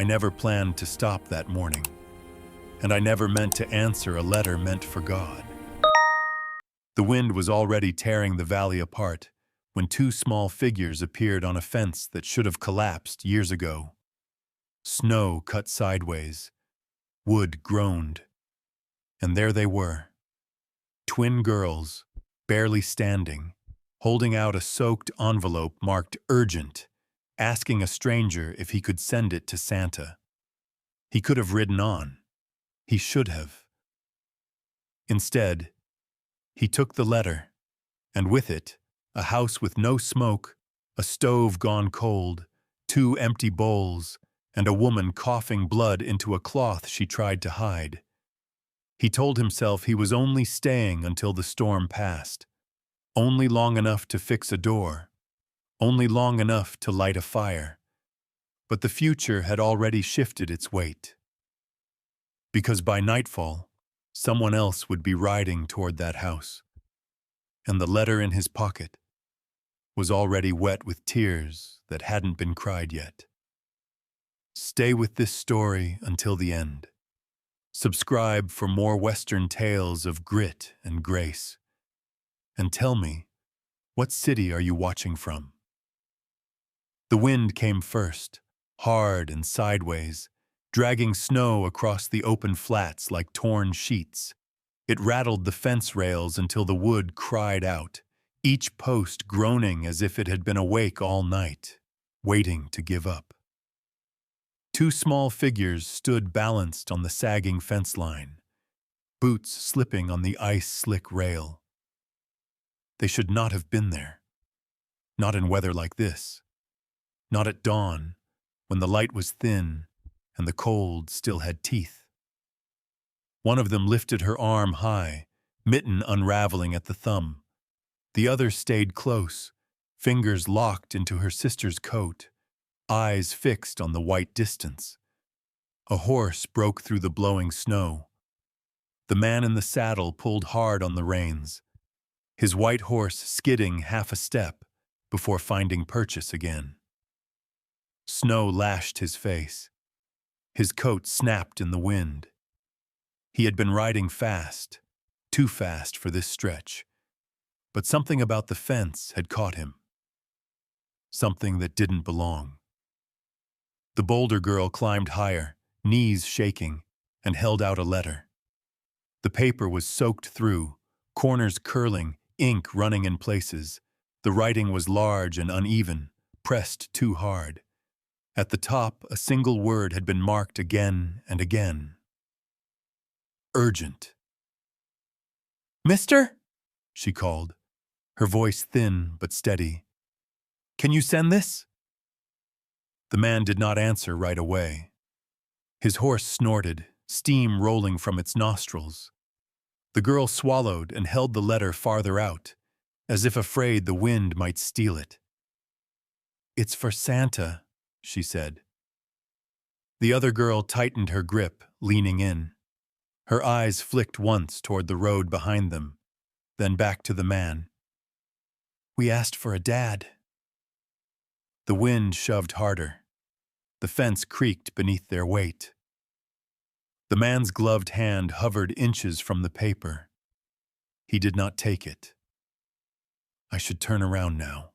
I never planned to stop that morning, and I never meant to answer a letter meant for God. The wind was already tearing the valley apart when two small figures appeared on a fence that should have collapsed years ago. Snow cut sideways, wood groaned, and there they were. Twin girls, barely standing, holding out a soaked envelope marked urgent, asking a stranger if he could send it to Santa. He could have ridden on. He should have. Instead, he took the letter, and with it, a house with no smoke, a stove gone cold, two empty bowls, and a woman coughing blood into a cloth she tried to hide. He told himself he was only staying until the storm passed, only long enough to fix a door, only long enough to light a fire. But the future had already shifted its weight. Because by nightfall, someone else would be riding toward that house, and the letter in his pocket was already wet with tears that hadn't been cried yet. Stay with this story until the end. Subscribe for more Western tales of grit and grace. And tell me, what city are you watching from? The wind came first, hard and sideways, dragging snow across the open flats like torn sheets. It rattled the fence rails until the wood cried out, each post groaning as if it had been awake all night, waiting to give up. Two small figures stood balanced on the sagging fence line, boots slipping on the ice-slick rail. They should not have been there. Not in weather like this. Not at dawn, when the light was thin and the cold still had teeth. One of them lifted her arm high, mitten unraveling at the thumb. The other stayed close, fingers locked into her sister's coat, eyes fixed on the white distance. A horse broke through the blowing snow. The man in the saddle pulled hard on the reins, his white horse skidding half a step before finding purchase again. Snow lashed his face. His coat snapped in the wind. He had been riding fast, too fast for this stretch, but something about the fence had caught him. Something that didn't belong. The bolder girl climbed higher, knees shaking, and held out a letter. The paper was soaked through, corners curling, ink running in places. The writing was large and uneven, pressed too hard. At the top, a single word had been marked again and again. Urgent. "Mister?" she called, her voice thin but steady. "Can you send this?" The man did not answer right away. His horse snorted, steam rolling from its nostrils. The girl swallowed and held the letter farther out, as if afraid the wind might steal it. "It's for Santa," she said. The other girl tightened her grip, leaning in. Her eyes flicked once toward the road behind them, then back to the man. "We asked for a dad." The wind shoved harder. The fence creaked beneath their weight. The man's gloved hand hovered inches from the paper. He did not take it. I should turn around now.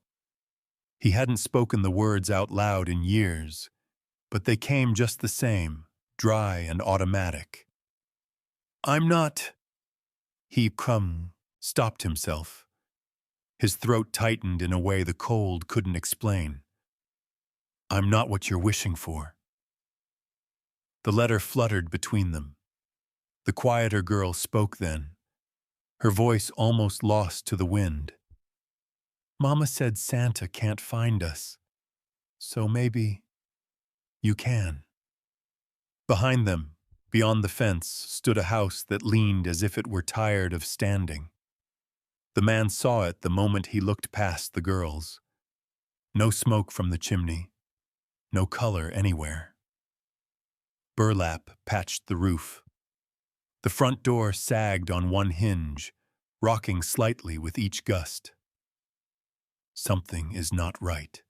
He hadn't spoken the words out loud in years, but they came just the same, dry and automatic. "I'm not—" He stopped himself. His throat tightened in a way the cold couldn't explain. "I'm not what you're wishing for." The letter fluttered between them. The quieter girl spoke then, her voice almost lost to the wind. "Mama said Santa can't find us, so maybe you can." Behind them, beyond the fence, stood a house that leaned as if it were tired of standing. The man saw it the moment he looked past the girls. No smoke from the chimney. No color anywhere. Burlap patched the roof. The front door sagged on one hinge, rocking slightly with each gust. Something is not right.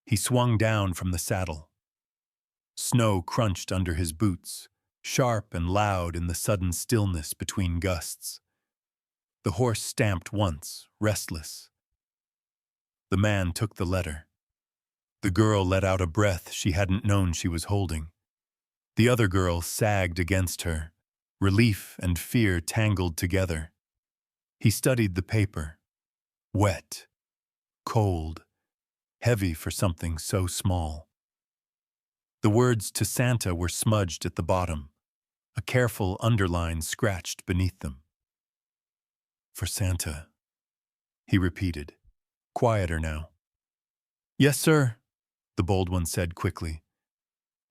He swung down from the saddle. Snow crunched under his boots, sharp and loud in the sudden stillness between gusts. The horse stamped once, restless. The man took the letter. The girl let out a breath she hadn't known she was holding. The other girl sagged against her, relief and fear tangled together. He studied the paper. Wet, cold, heavy for something so small. The words "to Santa" were smudged at the bottom, a careful underline scratched beneath them. "For Santa," he repeated, quieter now. "Yes, sir," the bold one said quickly.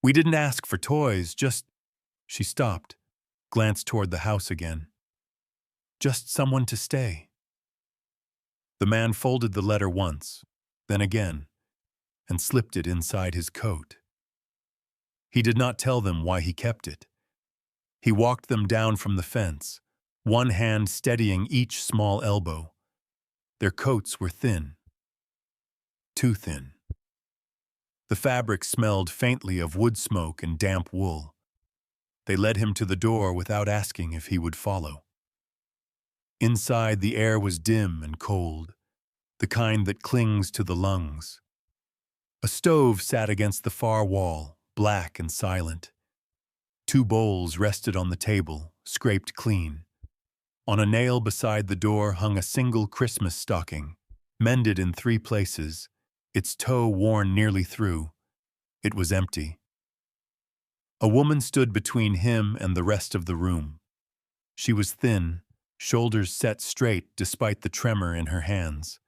"We didn't ask for toys, just—" She stopped, glanced toward the house again. "Just someone to stay." The man folded the letter once, then again, and slipped it inside his coat. He did not tell them why he kept it. He walked them down from the fence, one hand steadying each small elbow. Their coats were thin. Too thin. The fabric smelled faintly of wood smoke and damp wool. They led him to the door without asking if he would follow. Inside, the air was dim and cold, the kind that clings to the lungs. A stove sat against the far wall, black and silent. 2 bowls rested on the table, scraped clean. On a nail beside the door hung a single Christmas stocking, mended in 3 places, its toe worn nearly through. It was empty. A woman stood between him and the rest of the room. She was thin, shoulders set straight despite the tremor in her hands.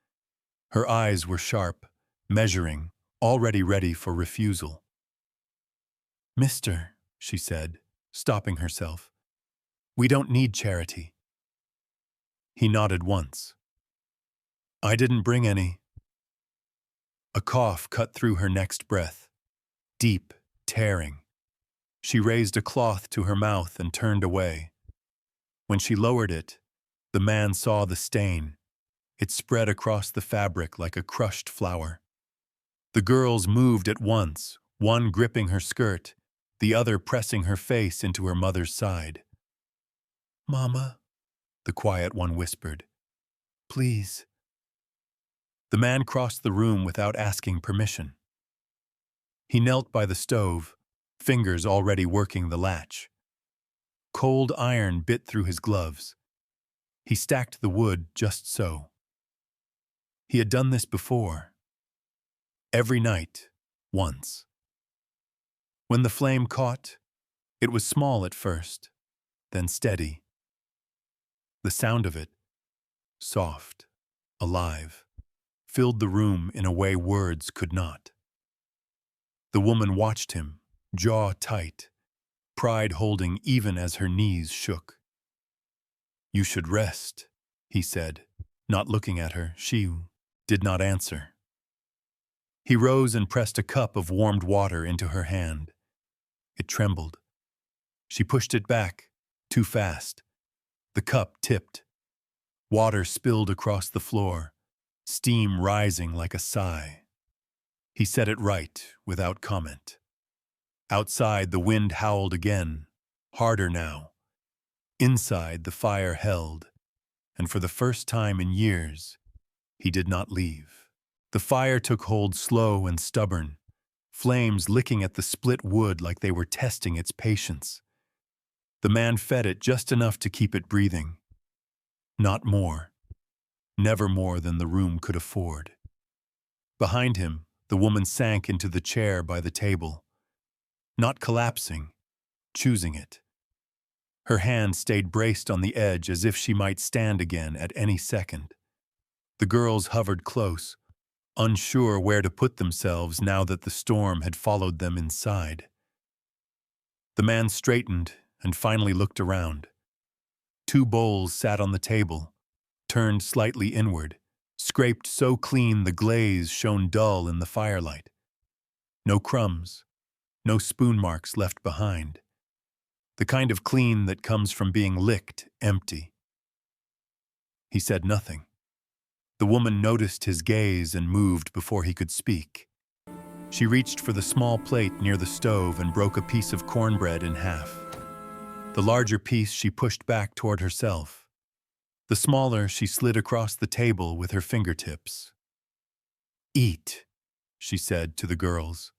Her eyes were sharp, measuring, already ready for refusal. "Mister," she said, stopping herself, "we don't need charity." He nodded once. "I didn't bring any." A cough cut through her next breath, deep, tearing. She raised a cloth to her mouth and turned away. When she lowered it, the man saw the stain. It spread across the fabric like a crushed flower. The girls moved at once, one gripping her skirt, the other pressing her face into her mother's side. "Mama," the quiet one whispered, "please." The man crossed the room without asking permission. He knelt by the stove, fingers already working the latch. Cold iron bit through his gloves. He stacked the wood just so. He had done this before. Every night, once. When the flame caught, it was small at first, then steady. The sound of it, soft, alive, filled the room in a way words could not. The woman watched him, jaw tight, pride holding even as her knees shook. "You should rest," he said, not looking at her. She did not answer. He rose and pressed a cup of warmed water into her hand. It trembled. She pushed it back, too fast. The cup tipped. Water spilled across the floor, steam rising like a sigh. He set it right, without comment. Outside, the wind howled again, harder now. Inside, the fire held, and for the first time in years, he did not leave. The fire took hold slow and stubborn, flames licking at the split wood like they were testing its patience. The man fed it just enough to keep it breathing. Not more. Never more than the room could afford. Behind him, the woman sank into the chair by the table. Not collapsing, choosing it. Her hand stayed braced on the edge as if she might stand again at any second. The girls hovered close, unsure where to put themselves now that the storm had followed them inside. The man straightened and finally looked around. 2 bowls sat on the table, turned slightly inward, scraped so clean the glaze shone dull in the firelight. No crumbs, no spoon marks left behind. The kind of clean that comes from being licked empty. He said nothing. The woman noticed his gaze and moved before he could speak. She reached for the small plate near the stove and broke a piece of cornbread in half. The larger piece she pushed back toward herself. The smaller she slid across the table with her fingertips. "Eat," she said to the girls.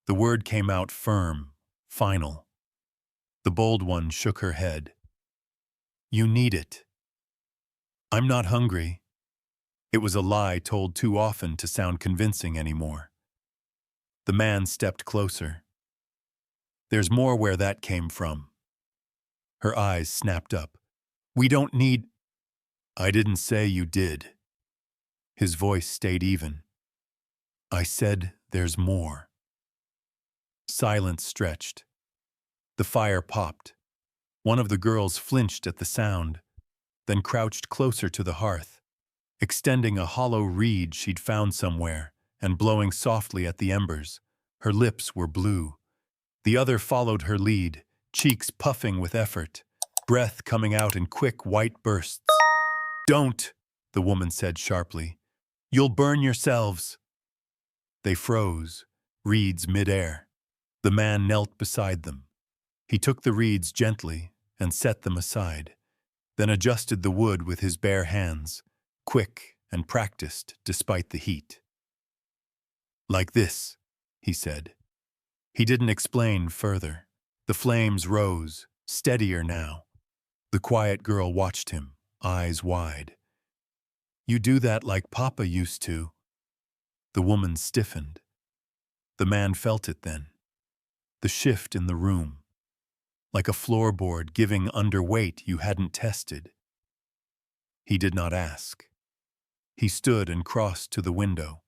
The word came out firm, final. The bold one shook her head. "You need it." "I'm not hungry." It was a lie told too often to sound convincing anymore. The man stepped closer. "There's more where that came from." Her eyes snapped up. "We don't need—" "I didn't say you did." His voice stayed even. "I said there's more." Silence stretched. The fire popped. One of the girls flinched at the sound, then crouched closer to the hearth, extending a hollow reed she'd found somewhere and blowing softly at the embers. Her lips were blue. The other followed her lead, cheeks puffing with effort, breath coming out in quick white bursts. "Don't," the woman said sharply. "You'll burn yourselves." They froze, reeds midair. The man knelt beside them. He took the reeds gently and set them aside, then adjusted the wood with his bare hands, quick and practiced despite the heat. "Like this," he said. He didn't explain further. The flames rose, steadier now. The quiet girl watched him, eyes wide. "You do that like Papa used to." The woman stiffened. The man felt it then. The shift in the room. Like a floorboard giving under weight you hadn't tested. He did not ask. He stood and crossed to the window.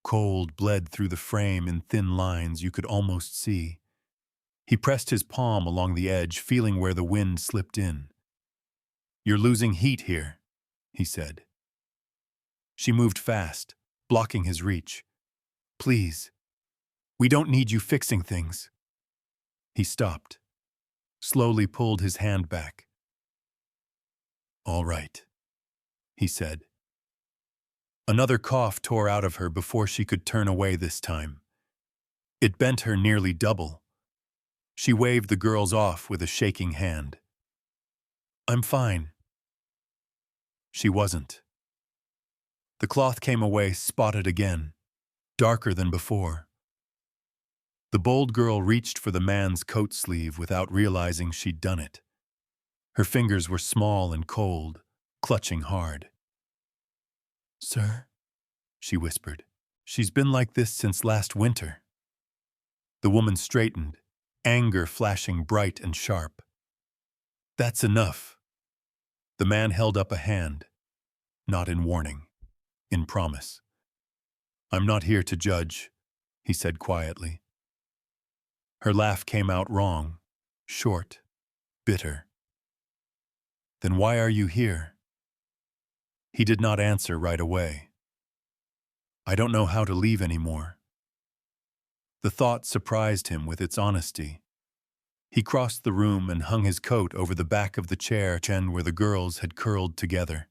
Cold bled through the frame in thin lines you could almost see. He pressed his palm along the edge, feeling where the wind slipped in. "You're losing heat here," he said. She moved fast, blocking his reach. "Please, we don't need you fixing things." He stopped, slowly pulled his hand back. "All right," he said. Another cough tore out of her before she could turn away this time. It bent her nearly double. She waved the girls off with a shaking hand. "I'm fine." She wasn't. The cloth came away spotted again, darker than before. The bold girl reached for the man's coat sleeve without realizing she'd done it. Her fingers were small and cold, clutching hard. "Sir," she whispered. "She's been like this since last winter." The woman straightened, anger flashing bright and sharp. "That's enough." The man held up a hand, not in warning, in promise. "I'm not here to judge," he said quietly. Her laugh came out wrong, short, bitter. "Then why are you here?" He did not answer right away. "I don't know how to leave anymore." The thought surprised him with its honesty. He crossed the room and hung his coat over the back of the chair where the girls had curled together.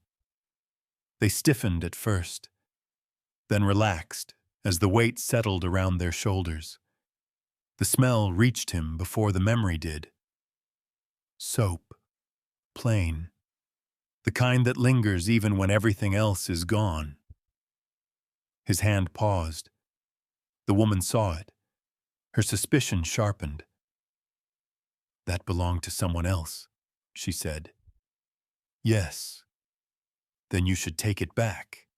They stiffened at first, then relaxed as the weight settled around their shoulders. The smell reached him before the memory did. Soap. Plain. The kind that lingers even when everything else is gone. His hand paused. The woman saw it. Her suspicion sharpened. "That belonged to someone else," she said. "Yes." "Then you should take it back."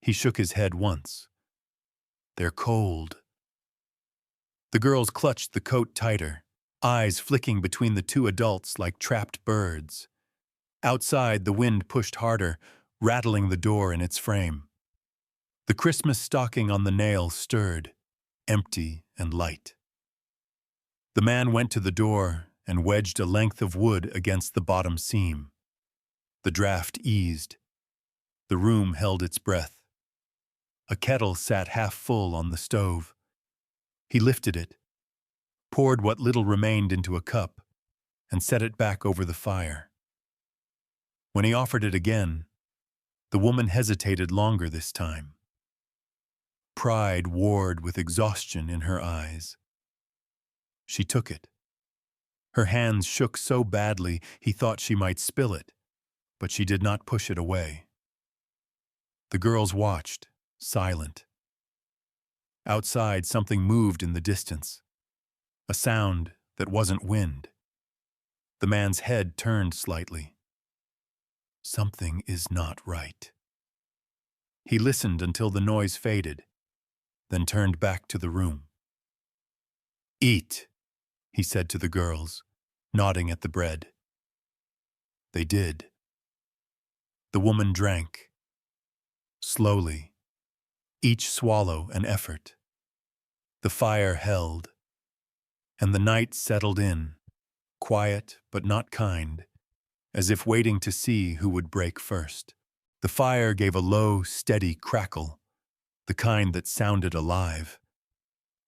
He shook his head once. "They're cold." The girls clutched the coat tighter, eyes flicking between the two adults like trapped birds. Outside, the wind pushed harder, rattling the door in its frame. The Christmas stocking on the nail stirred, empty and light. The man went to the door and wedged a length of wood against the bottom seam. The draft eased. The room held its breath. A kettle sat half full on the stove. He lifted it, poured what little remained into a cup, and set it back over the fire. When he offered it again, the woman hesitated longer this time. Pride warred with exhaustion in her eyes. She took it. Her hands shook so badly he thought she might spill it, but she did not push it away. The girls watched, silent. Outside, something moved in the distance. A sound that wasn't wind. The man's head turned slightly. Something is not right. He listened until the noise faded, then turned back to the room. "Eat," he said to the girls, nodding at the bread. They did. The woman drank. Slowly, each swallow an effort. The fire held, and the night settled in, quiet but not kind, as if waiting to see who would break first. The fire gave a low, steady crackle, the kind that sounded alive.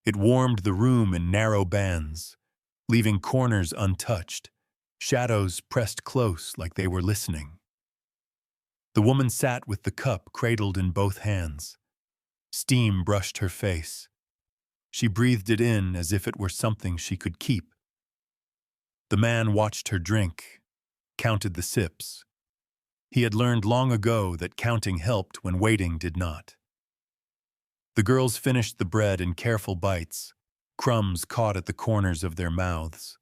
It warmed the room in narrow bands, leaving corners untouched, shadows pressed close like they were listening. The woman sat with the cup cradled in both hands. Steam brushed her face. She breathed it in as if it were something she could keep. The man watched her drink, counted the sips. He had learned long ago that counting helped when waiting did not. The girls finished the bread in careful bites, crumbs caught at the corners of their mouths.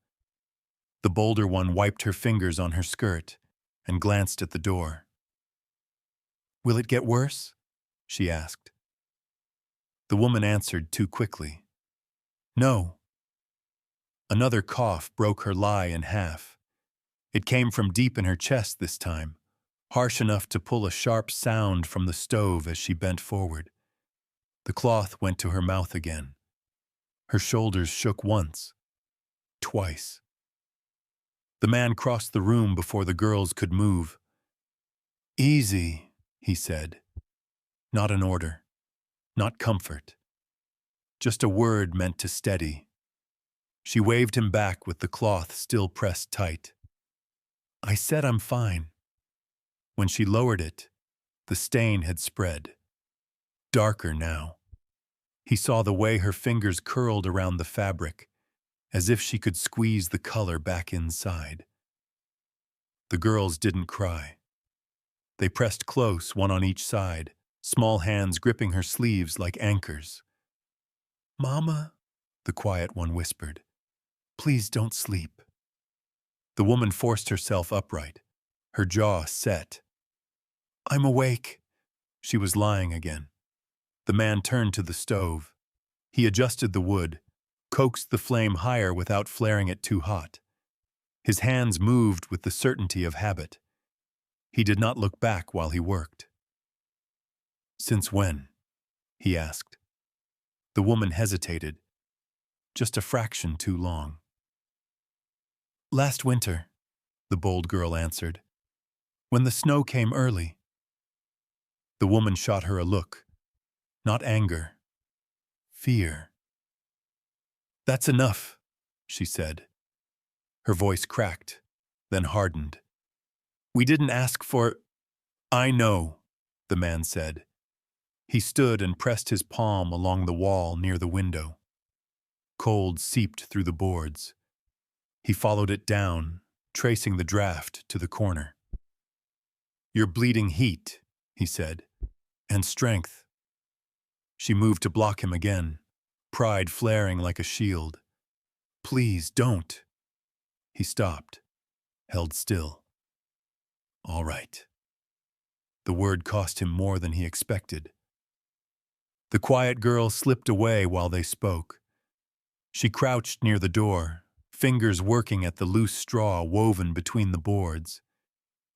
The bolder one wiped her fingers on her skirt and glanced at the door. "Will it get worse?" she asked. The woman answered too quickly. "No." Another cough broke her lie in half. It came from deep in her chest this time, harsh enough to pull a sharp sound from the stove as she bent forward. The cloth went to her mouth again. Her shoulders shook once, twice. The man crossed the room before the girls could move. "Easy," he said. Not an order, not comfort. Just a word meant to steady. She waved him back with the cloth still pressed tight. "I said I'm fine." When she lowered it, the stain had spread. Darker now. He saw the way her fingers curled around the fabric, as if she could squeeze the color back inside. The girls didn't cry. They pressed close, one on each side, small hands gripping her sleeves like anchors. "Mama," the quiet one whispered, "please don't sleep." The woman forced herself upright, her jaw set. "I'm awake." She was lying again. The man turned to the stove. He adjusted the wood, coaxed the flame higher without flaring it too hot. His hands moved with the certainty of habit. He did not look back while he worked. "Since when?" he asked. The woman hesitated, just a fraction too long. "Last winter," the bold girl answered, "when the snow came early." The woman shot her a look, not anger, fear. "That's enough," she said. Her voice cracked, then hardened. "We didn't ask for—" "I know," the man said. He stood and pressed his palm along the wall near the window. Cold seeped through the boards. He followed it down, tracing the draft to the corner. "You're bleeding heat," he said, "and strength." She moved to block him again, pride flaring like a shield. "Please, don't." He stopped, held still. "All right." The word cost him more than he expected. The quiet girl slipped away while they spoke. She crouched near the door, fingers working at the loose straw woven between the boards.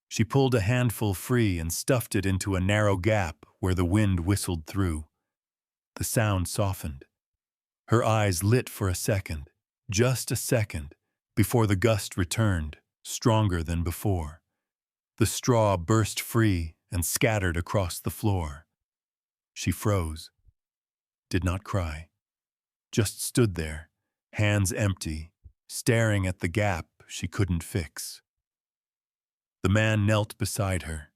She pulled a handful free and stuffed it into a narrow gap where the wind whistled through. The sound softened. Her eyes lit for a second, just a second, before the gust returned, stronger than before. The straw burst free and scattered across the floor. She froze, did not cry, just stood there, hands empty, staring at the gap she couldn't fix. The man knelt beside her.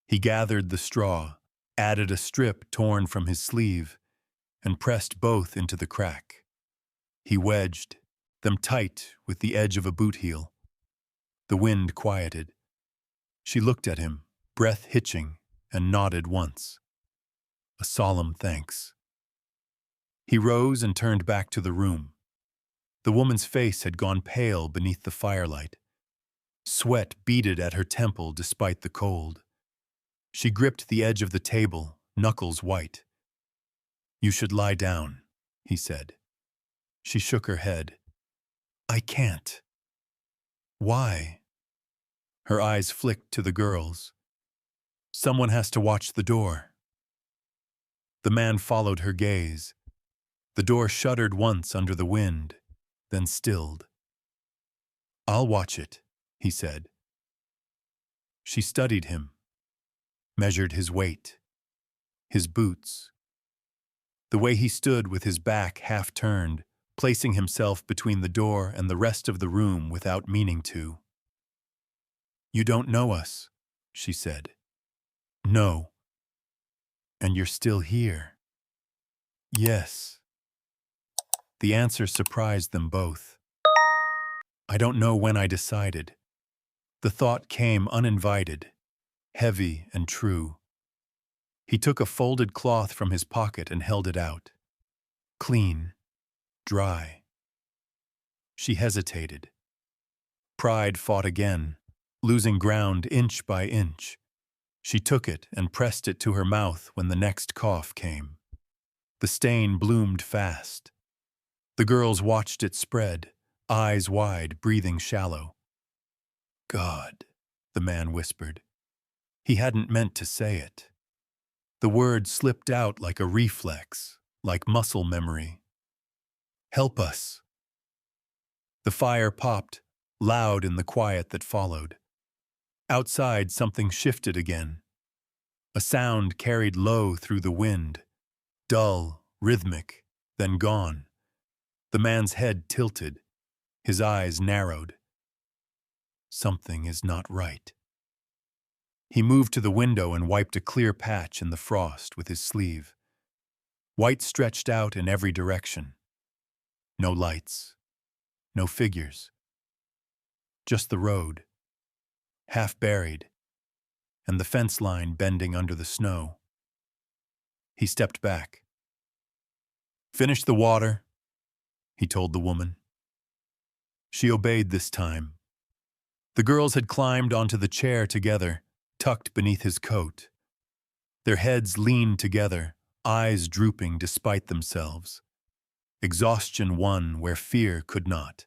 He gathered the straw, added a strip torn from his sleeve, and pressed both into the crack. He wedged them tight with the edge of a boot heel. The wind quieted. She looked at him, breath hitching, and nodded once. A solemn thanks. He rose and turned back to the room. The woman's face had gone pale beneath the firelight. Sweat beaded at her temple despite the cold. She gripped the edge of the table, knuckles white. "You should lie down," he said. She shook her head. "I can't." "Why?" Her eyes flicked to the girls. "Someone has to watch the door." The man followed her gaze. The door shuddered once under the wind, then stilled. "I'll watch it," he said. She studied him, measured his weight, his boots, the way he stood with his back half turned, placing himself between the door and the rest of the room without meaning to. "You don't know us," she said. "No." "And you're still here." "Yes." The answer surprised them both. "I don't know when I decided." The thought came uninvited, heavy and true. He took a folded cloth from his pocket and held it out. Clean, dry. She hesitated. Pride fought again, losing ground inch by inch. She took it and pressed it to her mouth when the next cough came. The stain bloomed fast. The girls watched it spread, eyes wide, breathing shallow. "God," the man whispered. He hadn't meant to say it. The word slipped out like a reflex, like muscle memory. "Help us." The fire popped, loud in the quiet that followed. Outside, something shifted again. A sound carried low through the wind, dull, rhythmic, then gone. The man's head tilted, his eyes narrowed. Something is not right. He moved to the window and wiped a clear patch in the frost with his sleeve. White stretched out in every direction. No lights, no figures. Just the road, half buried, and the fence line bending under the snow. He stepped back. "Finish the water," he told the woman. She obeyed this time. The girls had climbed onto the chair together, tucked beneath his coat. Their heads leaned together, eyes drooping despite themselves. Exhaustion won where fear could not.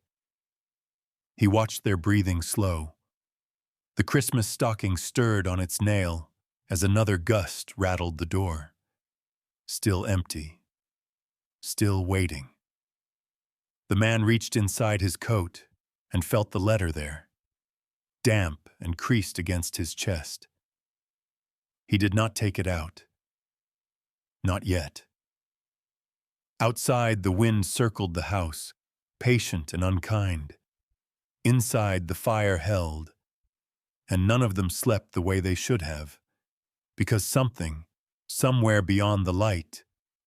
He watched their breathing slow. The Christmas stocking stirred on its nail as another gust rattled the door. Still empty. Still waiting. The man reached inside his coat and felt the letter there, damp and creased against his chest. He did not take it out. Not yet. Outside, the wind circled the house, patient and unkind. Inside, the fire held, and none of them slept the way they should have, because something, somewhere beyond the light,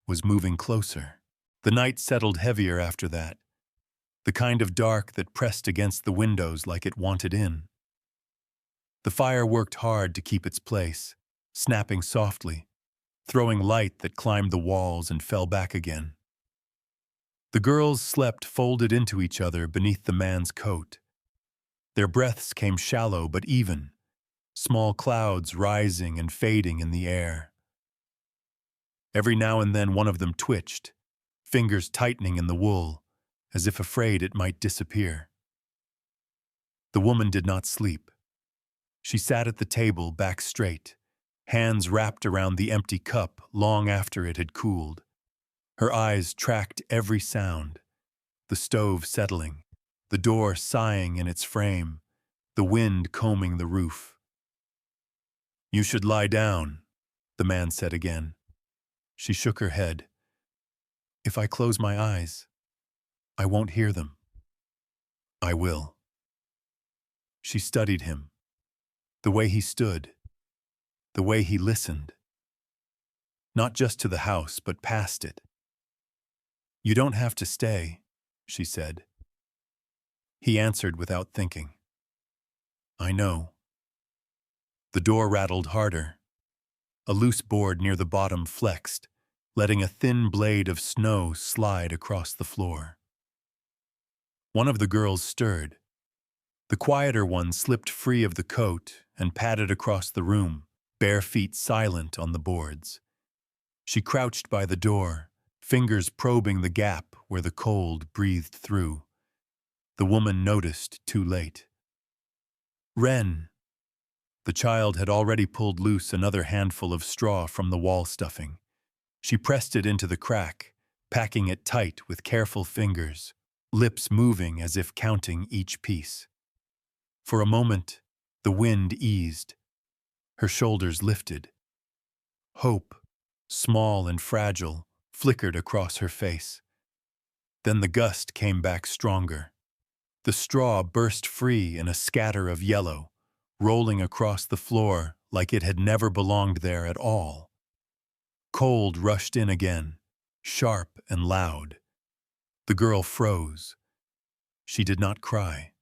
was moving closer. The night settled heavier after that, the kind of dark that pressed against the windows like it wanted in. The fire worked hard to keep its place, snapping softly, throwing light that climbed the walls and fell back again. The girls slept folded into each other beneath the man's coat. Their breaths came shallow but even, small clouds rising and fading in the air. Every now and then one of them twitched, fingers tightening in the wool, as if afraid it might disappear. The woman did not sleep. She sat at the table, back straight, hands wrapped around the empty cup long after it had cooled. Her eyes tracked every sound, the stove settling, the door sighing in its frame, the wind combing the roof. "You should lie down," the man said again. She shook her head. "If I close my eyes, I won't hear them." "I will." She studied him, the way he stood, the way he listened. Not just to the house, but past it, You don't have to stay, she said. He answered without thinking. I know. The door rattled harder. A loose board near the bottom flexed, letting a thin blade of snow slide across the floor. One of the girls stirred. The quieter one slipped free of the coat and padded across the room, bare feet silent on the boards. She crouched by the door, fingers probing the gap where the cold breathed through. The woman noticed too late. Wren! The child had already pulled loose another handful of straw from the wall stuffing. She pressed it into the crack, packing it tight with careful fingers, lips moving as if counting each piece. For a moment, the wind eased. Her shoulders lifted. Hope, small and fragile, flickered across her face. Then the gust came back stronger. The straw burst free in a scatter of yellow, rolling across the floor like it had never belonged there at all. Cold rushed in again, sharp and loud. The girl froze. She did not cry,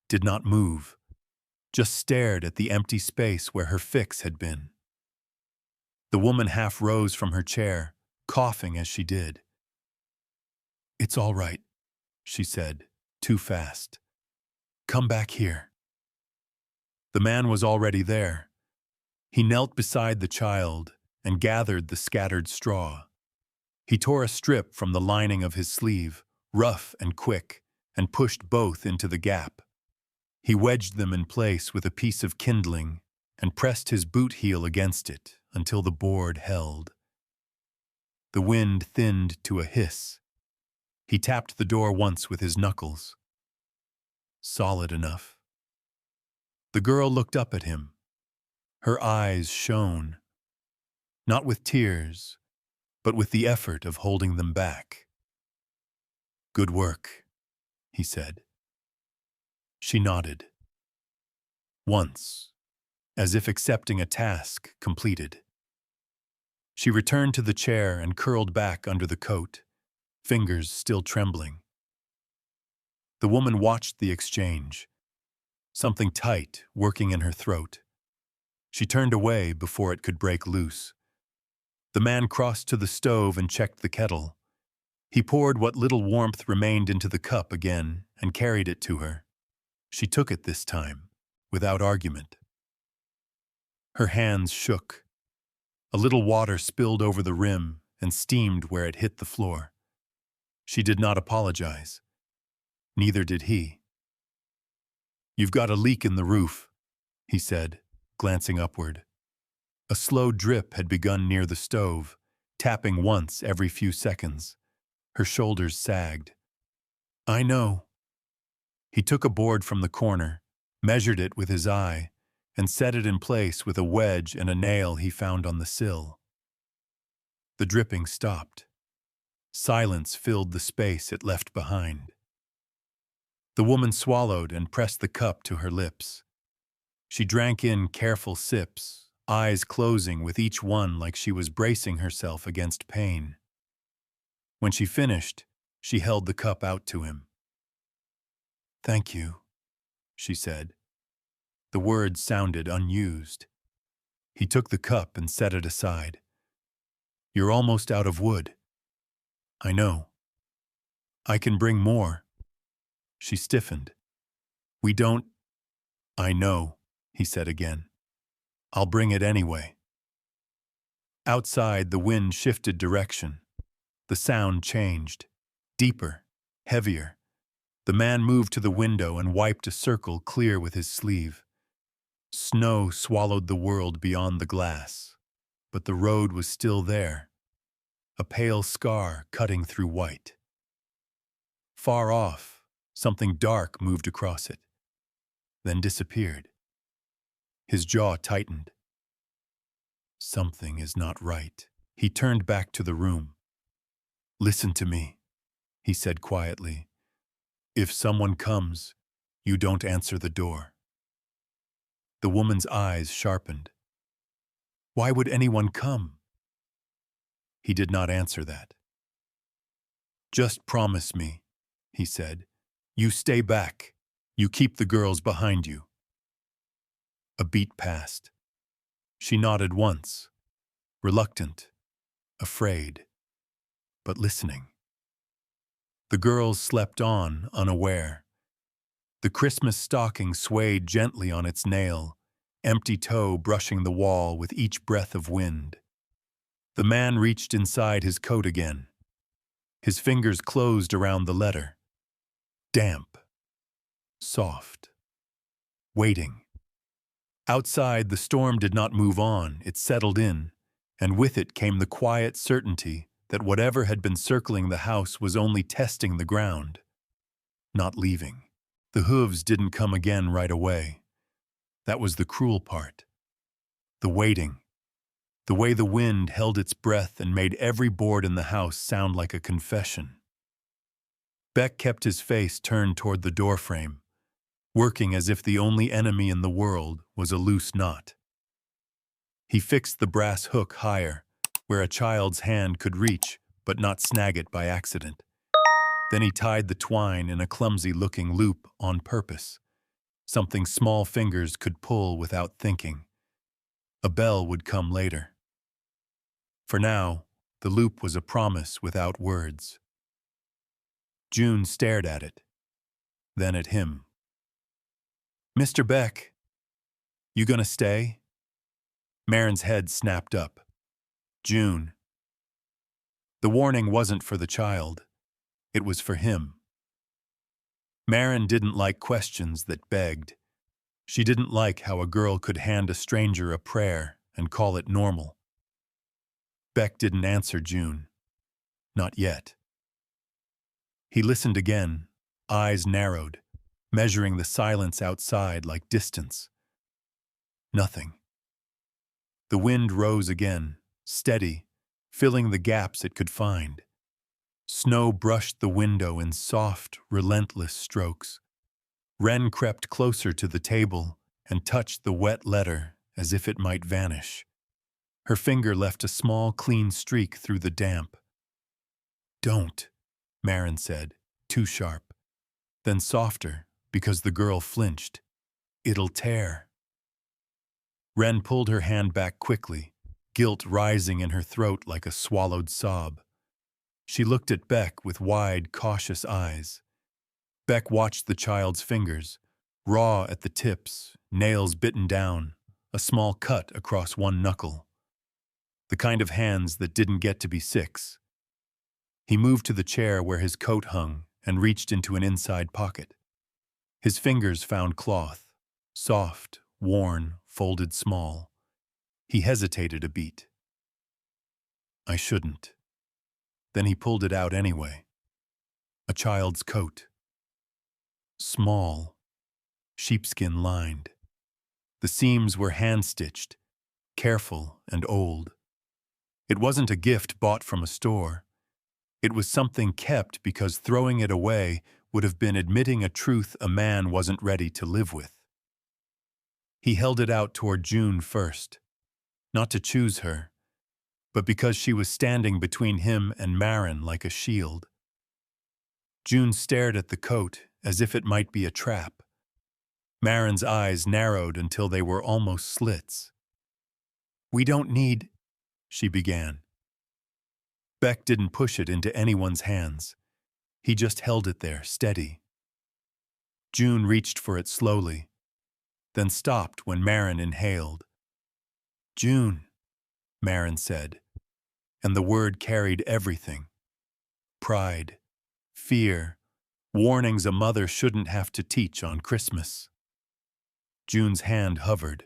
did not move, just stared at the empty space where her fix had been. The woman half rose from her chair, coughing as she did. It's all right, she said, too fast. Come back here. The man was already there. He knelt beside the child and gathered the scattered straw. He tore a strip from the lining of his sleeve, rough and quick, and pushed both into the gap. He wedged them in place with a piece of kindling and pressed his boot heel against it until the board held. The wind thinned to a hiss. He tapped the door once with his knuckles. Solid enough. The girl looked up at him. Her eyes shone, not with tears, but with the effort of holding them back. Good work, he said. She nodded. Once, as if accepting a task completed. She returned to the chair and curled back under the coat, fingers still trembling. The woman watched the exchange, something tight working in her throat. She turned away before it could break loose. The man crossed to the stove and checked the kettle. He poured what little warmth remained into the cup again and carried it to her. She took it this time, without argument. Her hands shook. A little water spilled over the rim and steamed where it hit the floor. She did not apologize. Neither did he. You've got a leak in the roof, he said, glancing upward. A slow drip had begun near the stove, tapping once every few seconds. Her shoulders sagged. I know. He took a board from the corner, measured it with his eye, and set it in place with a wedge and a nail he found on the sill. The dripping stopped. Silence filled the space it left behind. The woman swallowed and pressed the cup to her lips. She drank in careful sips, eyes closing with each one like she was bracing herself against pain. When she finished, she held the cup out to him. Thank you, she said. The words sounded unused. He took the cup and set it aside. You're almost out of wood. I know. I can bring more. She stiffened. We don't... I know, he said again. I'll bring it anyway. Outside, the wind shifted direction. The sound changed. Deeper, heavier. The man moved to the window and wiped a circle clear with his sleeve. Snow swallowed the world beyond the glass, but the road was still there, a pale scar cutting through white. Far off, something dark moved across it, then disappeared. His jaw tightened. Something is not right. He turned back to the room. Listen to me, he said quietly. If someone comes, you don't answer the door. The woman's eyes sharpened. Why would anyone come? He did not answer that. Just promise me, he said. You stay back. You keep the girls behind you. A beat passed. She nodded once, reluctant, afraid, but listening. The girls slept on, unaware. The Christmas stocking swayed gently on its nail, empty toe brushing the wall with each breath of wind. The man reached inside his coat again. His fingers closed around the letter. Damp. Soft. Waiting. Outside, the storm did not move on, it settled in, and with it came the quiet certainty that whatever had been circling the house was only testing the ground, not leaving. The hooves didn't come again right away. That was the cruel part. The waiting. The way the wind held its breath and made every board in the house sound like a confession. Beck kept his face turned toward the doorframe, working as if the only enemy in the world was a loose knot. He fixed the brass hook higher, where a child's hand could reach but not snag it by accident. Then he tied the twine in a clumsy-looking loop on purpose, something small fingers could pull without thinking. A bell would come later. For now, the loop was a promise without words. June stared at it, then at him. Mr. Beck, you gonna stay? Marin's head snapped up. June. The warning wasn't for the child. It was for him. Marin didn't like questions that begged. She didn't like how a girl could hand a stranger a prayer and call it normal. Beck didn't answer June. Not yet. He listened again, eyes narrowed, measuring the silence outside like distance. Nothing. The wind rose again, steady, filling the gaps it could find. Snow brushed the window in soft, relentless strokes. Wren crept closer to the table and touched the wet letter as if it might vanish. Her finger left a small, clean streak through the damp. Don't, Marin said, too sharp. Then softer, because the girl flinched. It'll tear. Wren pulled her hand back quickly, guilt rising in her throat like a swallowed sob. She looked at Beck with wide, cautious eyes. Beck watched the child's fingers, raw at the tips, nails bitten down, a small cut across one knuckle. The kind of hands that didn't get to be 6. He moved to the chair where his coat hung and reached into an inside pocket. His fingers found cloth, soft, worn, folded small. He hesitated a beat. I shouldn't. Then he pulled it out anyway. A child's coat. Small, sheepskin lined. The seams were hand-stitched, careful and old. It wasn't a gift bought from a store. It was something kept because throwing it away would have been admitting a truth a man wasn't ready to live with. He held it out toward June first, not to choose her, but because she was standing between him and Marin like a shield. June stared at the coat as if it might be a trap. Marin's eyes narrowed until they were almost slits. We don't need, she began. Beck didn't push it into anyone's hands. He just held it there, steady. June reached for it slowly, then stopped when Marin inhaled. June, Marin said, and the word carried everything. Pride, fear, warnings a mother shouldn't have to teach on Christmas. June's hand hovered.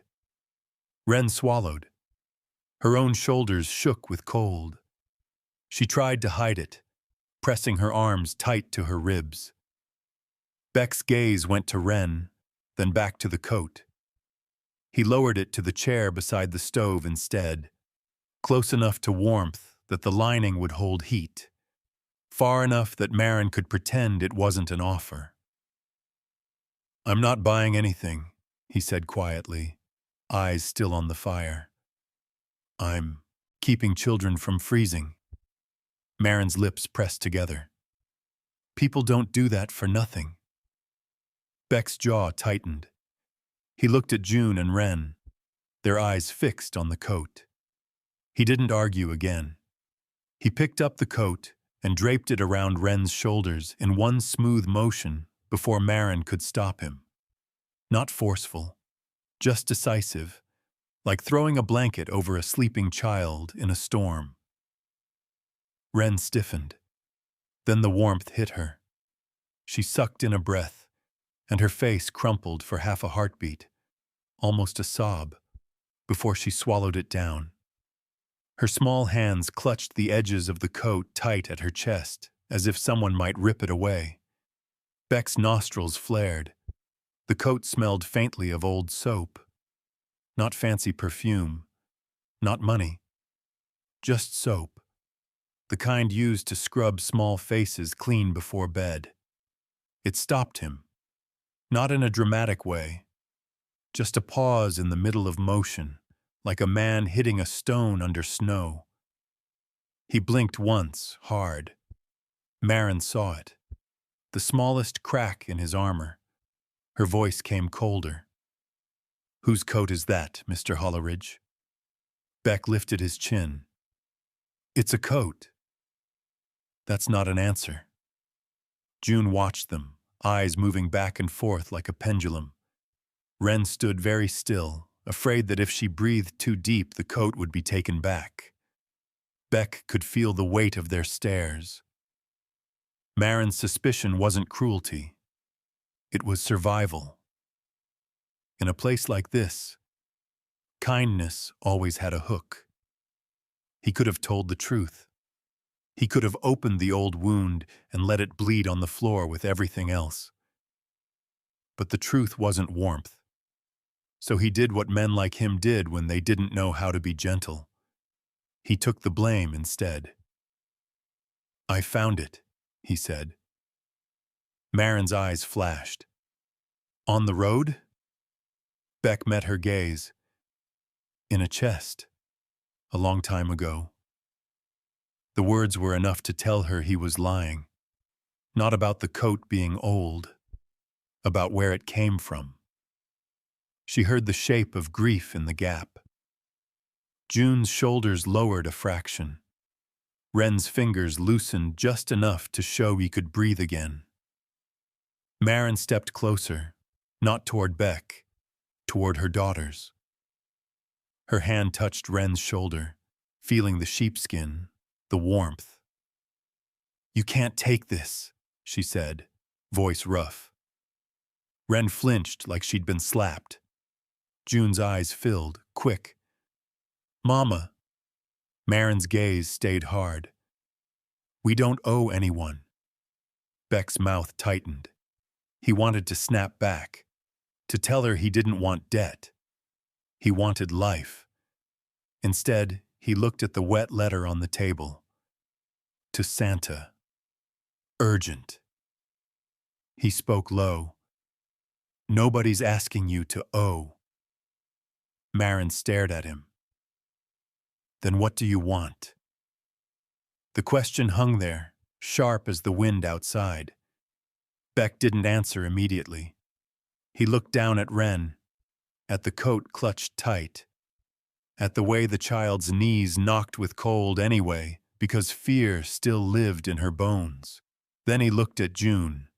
Wren swallowed. Her own shoulders shook with cold. She tried to hide it, pressing her arms tight to her ribs. Beck's gaze went to Wren, then back to the coat. He lowered it to the chair beside the stove instead, close enough to warmth that the lining would hold heat, far enough that Marin could pretend it wasn't an offer. I'm not buying anything, he said quietly, eyes still on the fire. I'm keeping children from freezing. Marin's lips pressed together. People don't do that for nothing. Beck's jaw tightened. He looked at June and Wren, their eyes fixed on the coat. He didn't argue again. He picked up the coat and draped it around Wren's shoulders in one smooth motion before Marin could stop him. Not forceful, just decisive, like throwing a blanket over a sleeping child in a storm. Wren stiffened. Then the warmth hit her. She sucked in a breath, and her face crumpled for half a heartbeat, almost a sob, before she swallowed it down. Her small hands clutched the edges of the coat tight at her chest, as if someone might rip it away. Beck's nostrils flared. The coat smelled faintly of old soap. Not fancy perfume, not money, just soap. The kind used to scrub small faces clean before bed. It stopped him, not in a dramatic way, just a pause in the middle of motion, like a man hitting a stone under snow. He blinked once, hard. Marin saw it, the smallest crack in his armor. Her voice came colder. "Whose coat is that, Mr. Holleridge?" Beck lifted his chin. "It's a coat." That's not an answer. June watched them, eyes moving back and forth like a pendulum. Wren stood very still, afraid that if she breathed too deep, the coat would be taken back. Beck could feel the weight of their stares. Marin's suspicion wasn't cruelty. It was survival. In a place like this, kindness always had a hook. He could have told the truth. He could have opened the old wound and let it bleed on the floor with everything else. But the truth wasn't warmth. So he did what men like him did when they didn't know how to be gentle. He took the blame instead. "I found it," he said. Marin's eyes flashed. "On the road?" Beck met her gaze. "In a chest. A long time ago." The words were enough to tell her he was lying. Not about the coat being old, about where it came from. She heard the shape of grief in the gap. June's shoulders lowered a fraction. Wren's fingers loosened just enough to show he could breathe again. Marin stepped closer, not toward Beck, toward her daughters. Her hand touched Wren's shoulder, feeling the sheepskin, the warmth. "You can't take this," she said, voice rough. Wren flinched like she'd been slapped. June's eyes filled, quick. "Mama." Marin's gaze stayed hard. "We don't owe anyone." Beck's mouth tightened. He wanted to snap back, to tell her he didn't want debt. He wanted life. Instead, he looked at the wet letter on the table. To Santa. Urgent. He spoke low. "Nobody's asking you to owe." Marin stared at him. "Then what do you want?" The question hung there, sharp as the wind outside. Beck didn't answer immediately. He looked down at Wren, at the coat clutched tight, at the way the child's knees knocked with cold anyway, because fear still lived in her bones. Then he looked at June,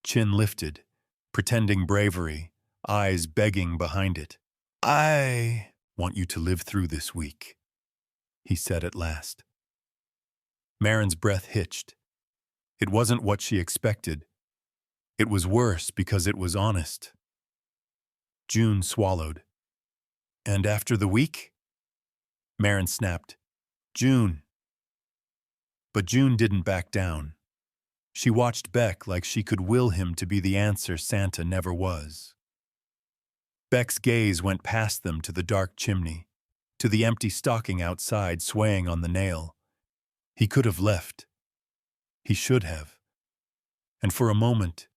chin lifted, pretending bravery, eyes begging behind it. "I want you to live through this week," he said at last. Marin's breath hitched. It wasn't what she expected. It was worse because it was honest. June swallowed. "And after the week?" Marin snapped. "June." But June didn't back down. She watched Beck like she could will him to be the answer Santa never was. Beck's gaze went past them to the dark chimney, to the empty stocking outside swaying on the nail. He could have left. He should have. And for a moment,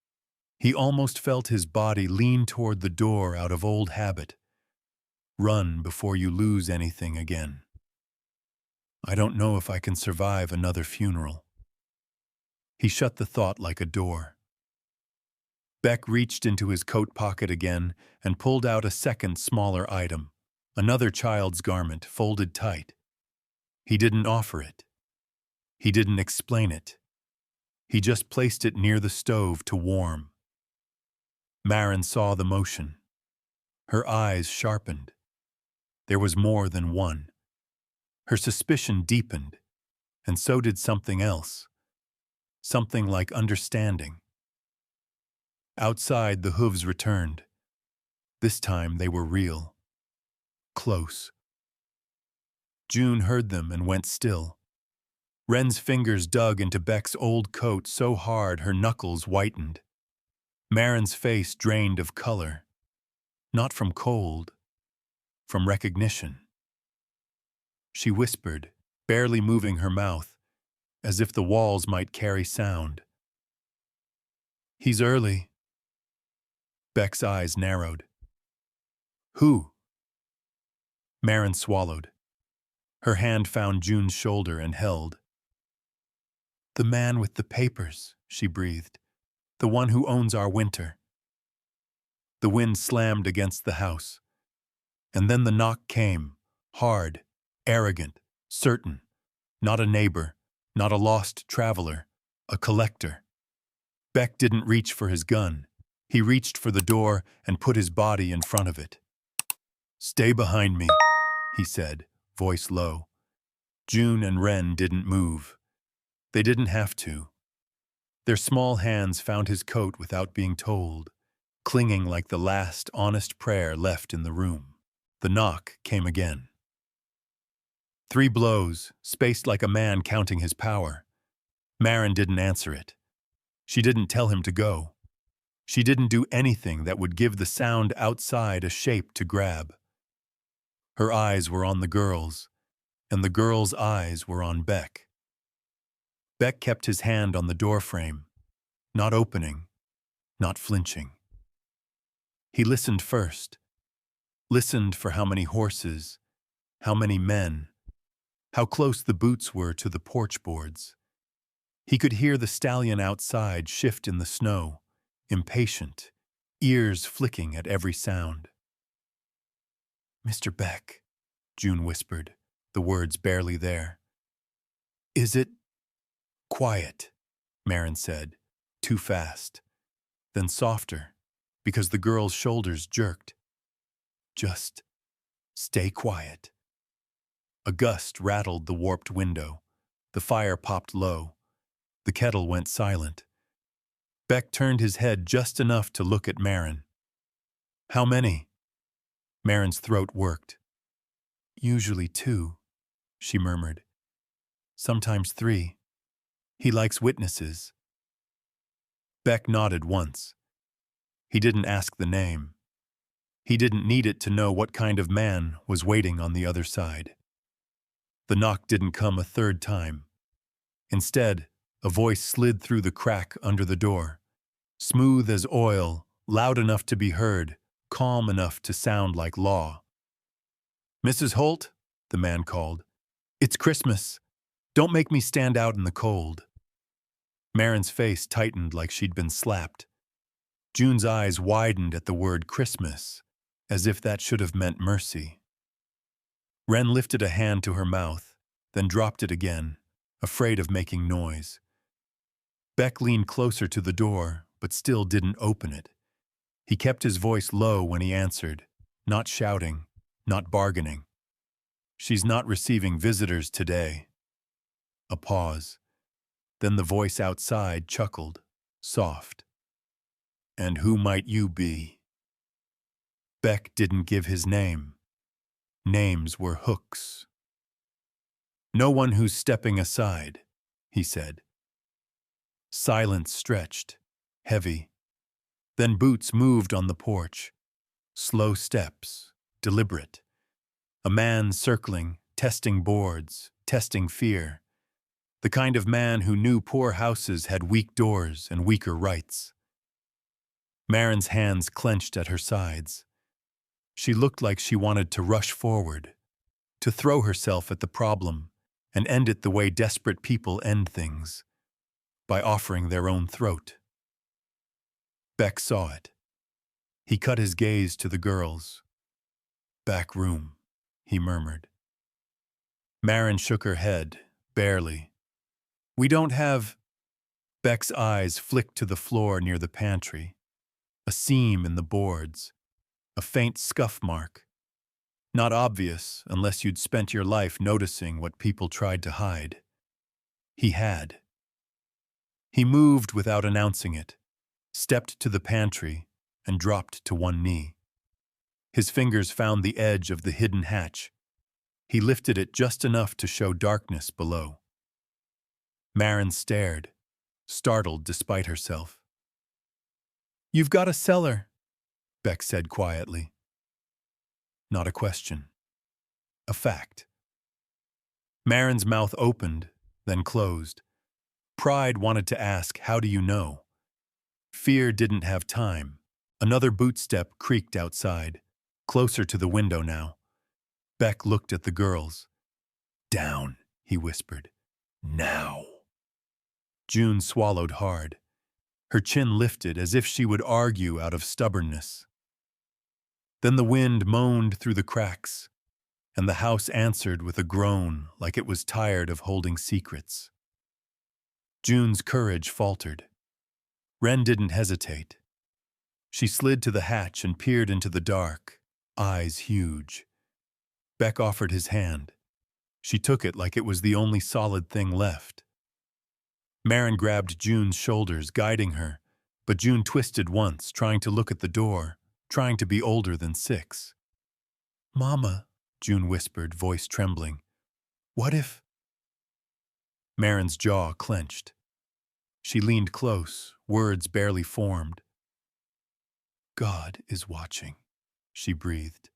he almost felt his body lean toward the door out of old habit. Run before you lose anything again. "I don't know if I can survive another funeral." He shut the thought like a door. Beck reached into his coat pocket again and pulled out a second smaller item, another child's garment folded tight. He didn't offer it. He didn't explain it. He just placed it near the stove to warm. Maren saw the motion. Her eyes sharpened. There was more than one. Her suspicion deepened, and so did something else. Something like understanding. Outside, the hooves returned. This time they were real. Close. June heard them and went still. Wren's fingers dug into Beck's old coat so hard her knuckles whitened. Maren's face drained of color. Not from cold, from recognition. She whispered, barely moving her mouth, as if the walls might carry sound. "He's early." Beck's eyes narrowed. "Who?" Maren swallowed. Her hand found June's shoulder and held. "The man with the papers," she breathed. "The one who owns our winter." The wind slammed against the house. And then the knock came, hard, arrogant, certain. Not a neighbor, not a lost traveler, a collector. Beck didn't reach for his gun. He reached for the door and put his body in front of it. "Stay behind me," he said, voice low. June and Wren didn't move. They didn't have to. Their small hands found his coat without being told, clinging like the last honest prayer left in the room. The knock came again. 3 blows, spaced like a man counting his power. Maren didn't answer it. She didn't tell him to go. She didn't do anything that would give the sound outside a shape to grab. Her eyes were on the girls, and the girls' eyes were on Beck. Beck kept his hand on the doorframe, not opening, not flinching. He listened first. Listened for how many horses, how many men, how close the boots were to the porch boards. He could hear the stallion outside shift in the snow, impatient, ears flicking at every sound. "Mr. Beck," June whispered, the words barely there. "Is it—" "Quiet," Maren said, too fast. Then softer, because the girl's shoulders jerked. "Just stay quiet." A gust rattled the warped window. The fire popped low. The kettle went silent. Beck turned his head just enough to look at Maren. "How many?" Maren's throat worked. "Usually 2, she murmured. "Sometimes 3. He likes witnesses." Beck nodded once. He didn't ask the name. He didn't need it to know what kind of man was waiting on the other side. The knock didn't come a third time. Instead, a voice slid through the crack under the door. Smooth as oil, loud enough to be heard, calm enough to sound like law. "Mrs. Holt," the man called. "It's Christmas. Don't make me stand out in the cold." Maren's face tightened like she'd been slapped. June's eyes widened at the word Christmas, as if that should have meant mercy. Wren lifted a hand to her mouth, then dropped it again, afraid of making noise. Beck leaned closer to the door, but still didn't open it. He kept his voice low when he answered, not shouting, not bargaining. "She's not receiving visitors today." A pause. Then the voice outside chuckled, soft. "And who might you be?" Beck didn't give his name. Names were hooks. "No one who's stepping aside," he said. Silence stretched, heavy. Then boots moved on the porch. Slow steps, deliberate. A man circling, testing boards, testing fear. The kind of man who knew poor houses had weak doors and weaker rights. Maren's hands clenched at her sides. She looked like she wanted to rush forward, to throw herself at the problem and end it the way desperate people end things. by offering their own throat. Beck saw it. He cut his gaze to the girls. "Back room," he murmured. Marin shook her head, barely. "We don't have—" Beck's eyes flicked to the floor near the pantry. A seam in the boards. A faint scuff mark. Not obvious unless you'd spent your life noticing what people tried to hide. He had. He moved without announcing it, stepped to the pantry, and dropped to one knee. His fingers found the edge of the hidden hatch. He lifted it just enough to show darkness below. Marin stared, startled despite herself. "You've got a cellar," Beck said quietly. Not a question. A fact. Marin's mouth opened, then closed. Pride wanted to ask, "How do you know?" Fear didn't have time. Another bootstep creaked outside, closer to the window now. Beck looked at the girls. "Down," he whispered. "Now." June swallowed hard. Her chin lifted as if she would argue out of stubbornness. Then the wind moaned through the cracks, and the house answered with a groan like it was tired of holding secrets. June's courage faltered. Wren didn't hesitate. She slid to the hatch and peered into the dark, eyes huge. Beck offered his hand. She took it like it was the only solid thing left. Marin grabbed June's shoulders, guiding her, but June twisted once, trying to look at the door, trying to be older than 6. "Mama," June whispered, voice trembling. "What if—" Marin's jaw clenched. She leaned close, words barely formed. "God is watching," she breathed.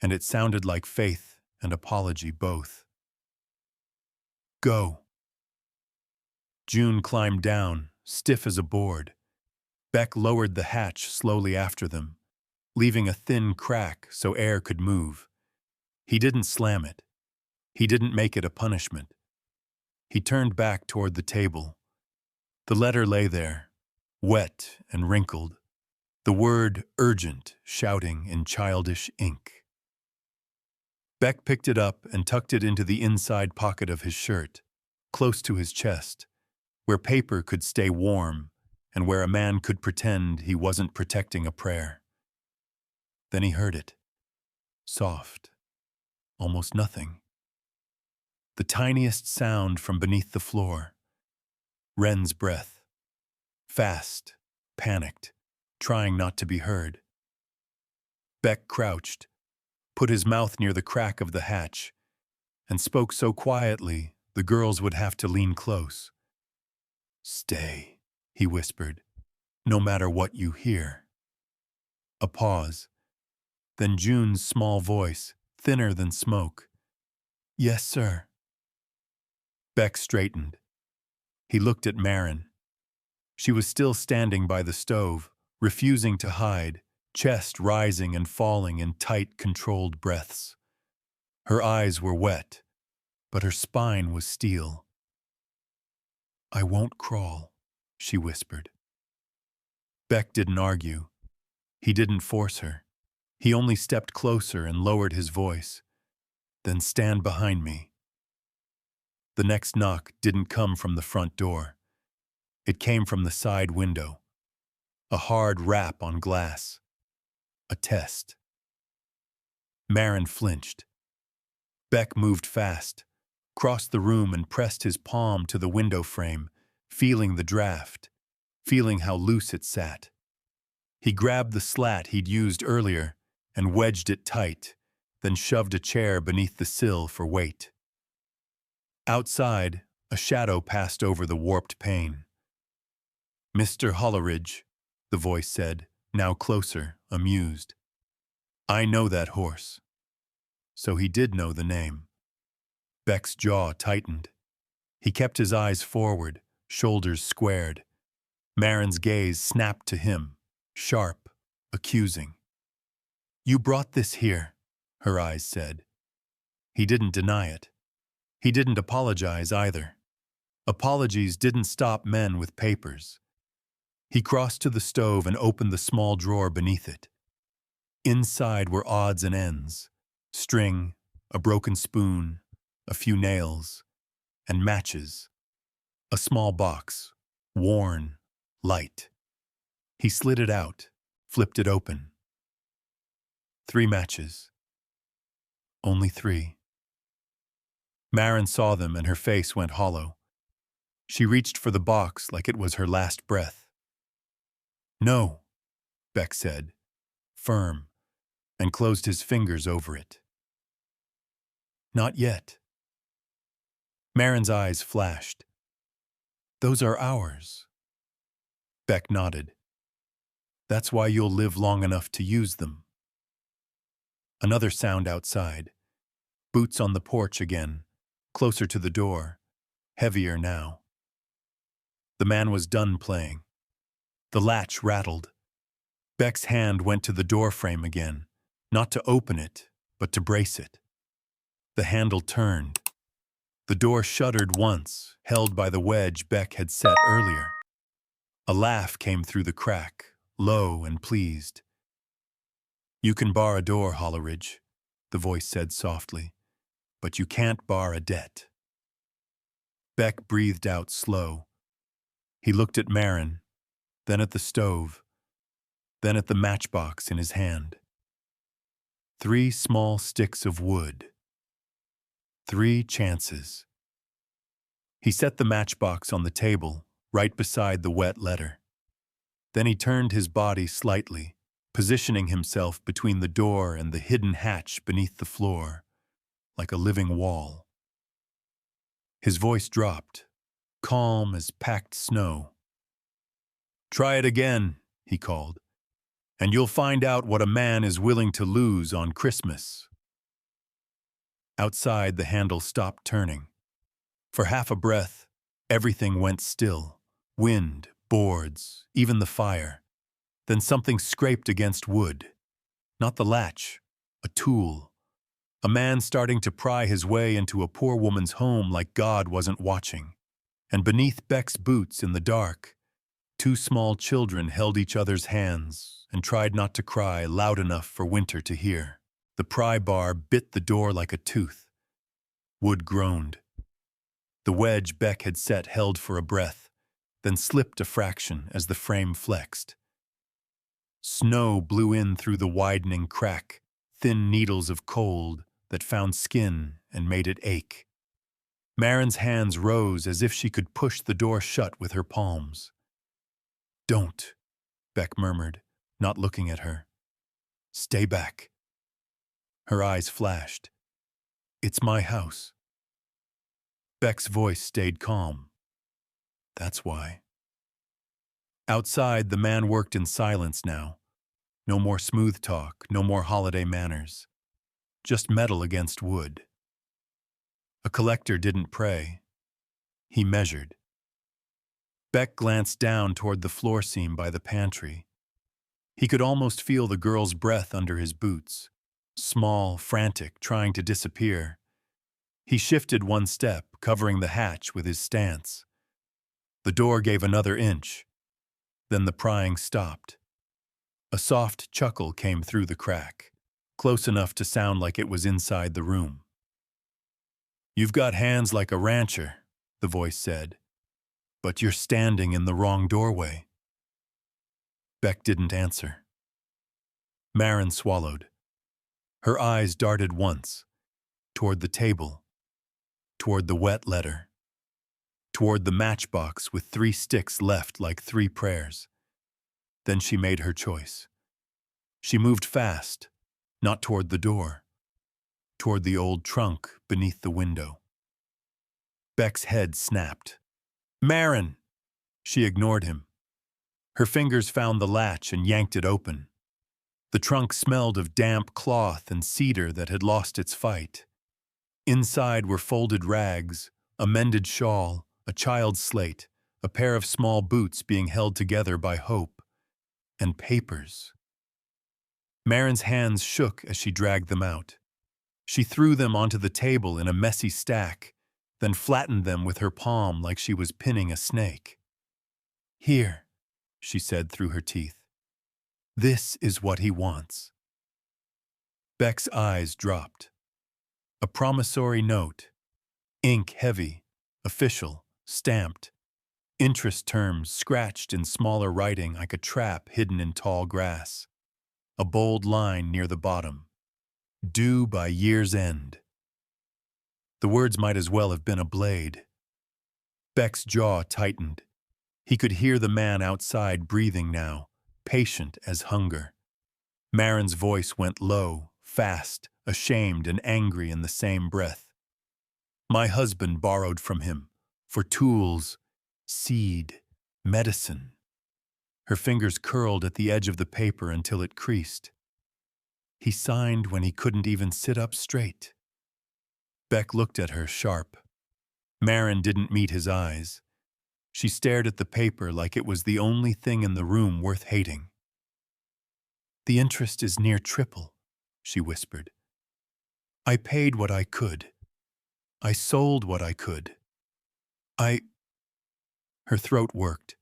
And it sounded like faith and apology both. "Go." June climbed down, stiff as a board. Beck lowered the hatch slowly after them, leaving a thin crack so air could move. He didn't slam it. He didn't make it a punishment. He turned back toward the table. The letter lay there, wet and wrinkled, the word urgent shouting in childish ink. Beck picked it up and tucked it into the inside pocket of his shirt, close to his chest, where paper could stay warm and where a man could pretend he wasn't protecting a prayer. Then he heard it. Soft. Almost nothing. The tiniest sound from beneath the floor. Wren's breath. Fast, panicked, trying not to be heard. Beck crouched, put his mouth near the crack of the hatch, and spoke so quietly the girls would have to lean close. "Stay," he whispered, "no matter what you hear." A pause. Then June's small voice, thinner than smoke. "Yes, sir." Beck straightened. He looked at Marin. She was still standing by the stove, refusing to hide, chest rising and falling in tight, controlled breaths. Her eyes were wet, but her spine was steel. "I won't crawl," she whispered. Beck didn't argue. He didn't force her. He only stepped closer and lowered his voice. "Then stand behind me." The next knock didn't come from the front door. It came from the side window. A hard rap on glass. A test. Marin flinched. Beck moved fast, crossed the room and pressed his palm to the window frame, feeling the draft, feeling how loose it sat. He grabbed the slat he'd used earlier and wedged it tight, then shoved a chair beneath the sill for weight. Outside, a shadow passed over the warped pane. "Mr. Holleridge," the voice said, now closer, amused. "I know that horse." So he did know the name. Beck's jaw tightened. He kept his eyes forward, shoulders squared. Marin's gaze snapped to him, sharp, accusing. "You brought this here," her eyes said. He didn't deny it. He didn't apologize either. Apologies didn't stop men with papers. He crossed to the stove and opened the small drawer beneath it. Inside were odds and ends, string, a broken spoon, a few nails, and matches. A small box, worn, light. He slid it out, flipped it open. 3 matches. Only 3. Maren saw them and her face went hollow. She reached for the box like it was her last breath. "No," Beck said, firm, and closed his fingers over it. "Not yet." Maren's eyes flashed. "Those are ours." Beck nodded. "That's why you'll live long enough to use them." Another sound outside. Boots on the porch again, closer to the door, heavier now. The man was done playing. The latch rattled. Beck's hand went to the door frame again, not to open it, but to brace it. The handle turned. The door shuddered once, held by the wedge Beck had set earlier. A laugh came through the crack, low and pleased. "You can bar a door, Holleridge," the voice said softly, "but you can't bar a debt." Beck breathed out slow. He looked at Maren, then at the stove, then at the matchbox in his hand. 3 small sticks of wood. 3 chances. He set the matchbox on the table, right beside the wet letter. Then he turned his body slightly, positioning himself between the door and the hidden hatch beneath the floor, like a living wall. His voice dropped, calm as packed snow. "Try it again," he called, "and you'll find out what a man is willing to lose on Christmas." Outside, the handle stopped turning. For half a breath, everything went still. Wind, boards, even the fire. Then something scraped against wood. Not the latch, a tool. A man starting to pry his way into a poor woman's home like God wasn't watching. And beneath Beck's boots in the dark, 2 small children held each other's hands and tried not to cry loud enough for Winter to hear. The pry bar bit the door like a tooth. Wood groaned. The wedge Beck had set held for a breath, then slipped a fraction as the frame flexed. Snow blew in through the widening crack, thin needles of cold that found skin and made it ache. Maren's hands rose as if she could push the door shut with her palms. "Don't," Beck murmured, not looking at her. "Stay back." Her eyes flashed. "It's my house." Beck's voice stayed calm. "That's why." Outside, the man worked in silence now. No more smooth talk, no more holiday manners. Just metal against wood. A collector didn't pray. He measured. Beck glanced down toward the floor seam by the pantry. He could almost feel the girl's breath under his boots, small, frantic, trying to disappear. He shifted 1 step, covering the hatch with his stance. The door gave another inch. Then the prying stopped. A soft chuckle came through the crack, close enough to sound like it was inside the room. "You've got hands like a rancher," the voice said, "but you're standing in the wrong doorway." Beck didn't answer. Maren swallowed. Her eyes darted once, toward the table, toward the wet letter, toward the matchbox with 3 sticks left like 3 prayers. Then she made her choice. She moved fast, not toward the door, toward the old trunk beneath the window. Beck's head snapped. "Maren!" She ignored him. Her fingers found the latch and yanked it open. The trunk smelled of damp cloth and cedar that had lost its fight. Inside were folded rags, a mended shawl, a child's slate, a pair of small boots being held together by hope, and papers. Maren's hands shook as she dragged them out. She threw them onto the table in a messy stack, then flattened them with her palm like she was pinning a snake. "Here," she said through her teeth. "This is what he wants." Beck's eyes dropped. A promissory note, ink heavy, official, stamped, interest terms scratched in smaller writing like a trap hidden in tall grass. A bold line near the bottom. Due by year's end. The words might as well have been a blade. Beck's jaw tightened. He could hear the man outside breathing now, patient as hunger. Marin's voice went low, fast, ashamed and angry in the same breath. "My husband borrowed from him, for tools, seed, medicine." Her fingers curled at the edge of the paper until it creased. "He signed when he couldn't even sit up straight." Beck looked at her sharp. Marin didn't meet his eyes. She stared at the paper like it was the only thing in the room worth hating. "The interest is near triple," she whispered. "I paid what I could. I sold what I could. I—" Her throat worked.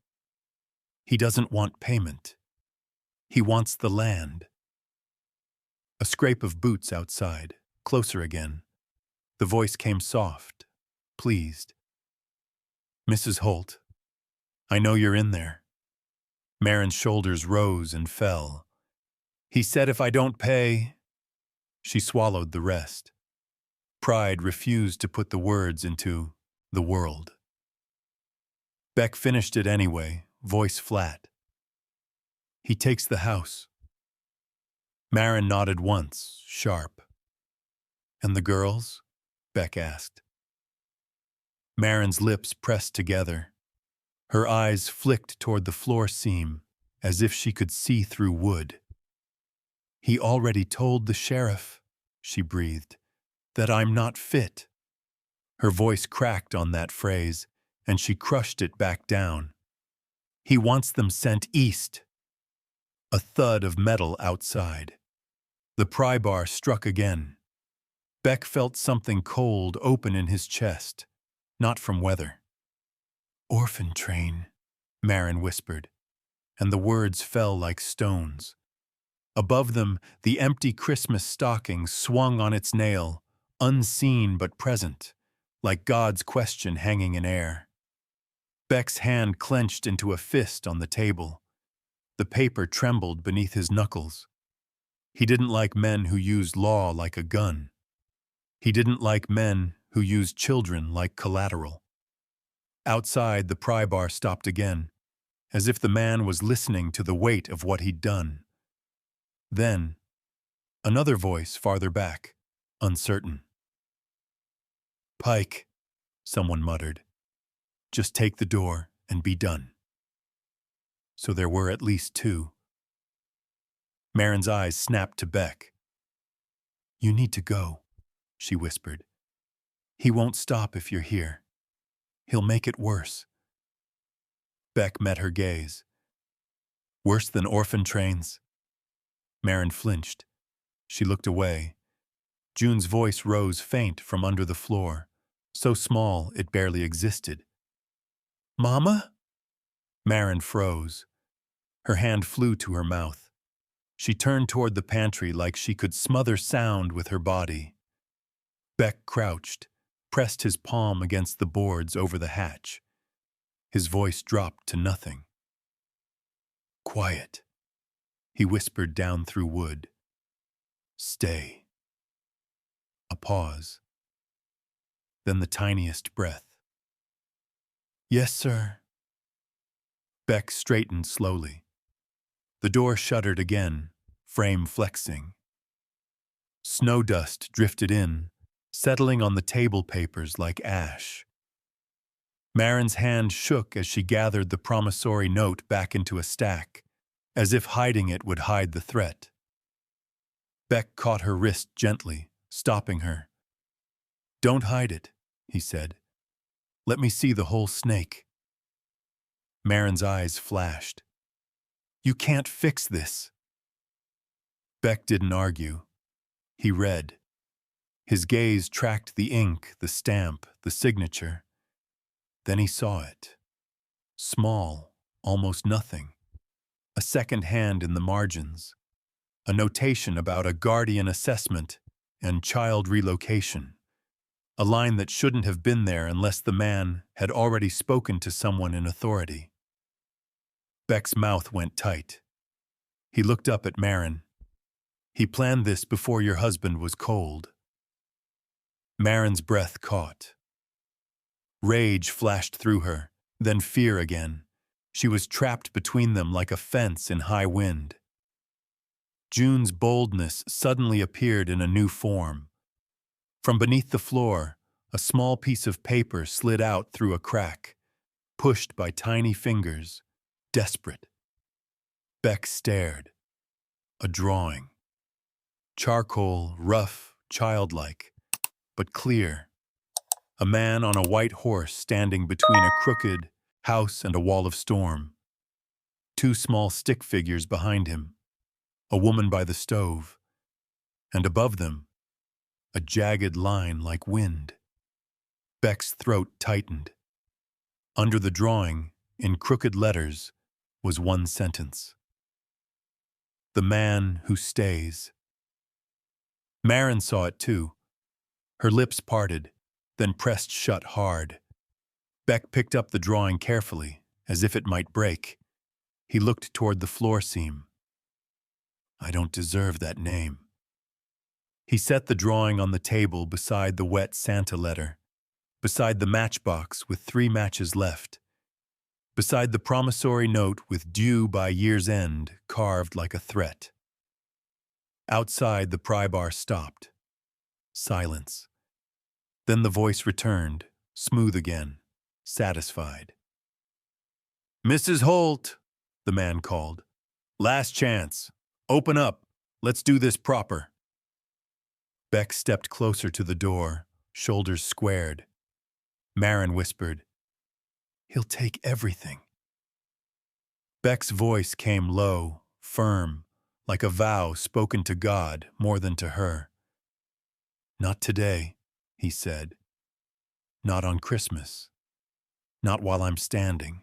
"He doesn't want payment. He wants the land." A scrape of boots outside, closer again. The voice came soft, pleased. "Mrs. Holt, I know you're in there." Marin's shoulders rose and fell. "He said if I don't pay—" She swallowed the rest. Pride refused to put the words into the world. Beck finished it anyway, voice flat. "He takes the house." Marin nodded once, sharp. "And the girls?" Beck asked. Marin's lips pressed together. Her eyes flicked toward the floor seam, as if she could see through wood. "He already told the sheriff," she breathed, "that I'm not fit." Her voice cracked on that phrase, and she crushed it back down. "He wants them sent east." A thud of metal outside. The pry bar struck again. Beck felt something cold open in his chest, not from weather. "Orphan train," Marin whispered, and the words fell like stones. Above them, the empty Christmas stocking swung on its nail, unseen but present, like God's question hanging in air. Beck's hand clenched into a fist on the table. The paper trembled beneath his knuckles. He didn't like men who used law like a gun. He didn't like men who used children like collateral. Outside, the pry bar stopped again, as if the man was listening to the weight of what he'd done. Then, another voice farther back, uncertain. "Pike," someone muttered. "Just take the door and be done." So there were at least two. Marin's eyes snapped to Beck. "You need to go," she whispered. "He won't stop if you're here. He'll make it worse." Beck met her gaze. "Worse than orphan trains?" Marin flinched. She looked away. June's voice rose faint from under the floor, so small it barely existed. "Mama?" Marin froze. Her hand flew to her mouth. She turned toward the pantry like she could smother sound with her body. Beck crouched, pressed his palm against the boards over the hatch. His voice dropped to nothing. "Quiet," he whispered down through wood. "Stay." A pause. Then the tiniest breath. "Yes, sir." Beck straightened slowly. The door shuttered again, frame flexing. Snow dust drifted in, settling on the table papers like ash. Marin's hand shook as she gathered the promissory note back into a stack, as if hiding it would hide the threat. Beck caught her wrist gently, stopping her. "Don't hide it," he said. "Let me see the whole snake." Marin's eyes flashed. "You can't fix this." Beck didn't argue. He read. His gaze tracked the ink, the stamp, the signature. Then he saw it. Small, almost nothing. A second hand in the margins. A notation about a guardian assessment and child relocation. A line that shouldn't have been there unless the man had already spoken to someone in authority. Beck's mouth went tight. He looked up at Marin. He planned this before your husband was cold. Marin's breath caught. Rage flashed through her, then fear again. She was trapped between them like a fence in high wind. June's boldness suddenly appeared in a new form. From beneath the floor, a small piece of paper slid out through a crack, pushed by tiny fingers, desperate. Beck stared. A drawing. Charcoal, rough, childlike, but clear. A man on a white horse standing between a crooked house and a wall of storm. Two small stick figures behind him. A woman by the stove. And above them, a jagged line like wind. Beck's throat tightened. Under the drawing, in crooked letters, was one sentence. The man who stays. Marin saw it too. Her lips parted, then pressed shut hard. Beck picked up the drawing carefully, as if it might break. He looked toward the floor seam. I don't deserve that name. He set the drawing on the table beside the wet Santa letter, beside the matchbox with 3 matches left, beside the promissory note with due by year's end carved like a threat. Outside, the pry bar stopped. Silence. Then the voice returned, smooth again, satisfied. Mrs. Holt, the man called. Last chance. Open up. Let's do this proper. Beck stepped closer to the door, shoulders squared. Marin whispered, He'll take everything. Beck's voice came low, firm, like a vow spoken to God more than to her. Not today, he said. Not on Christmas. Not while I'm standing.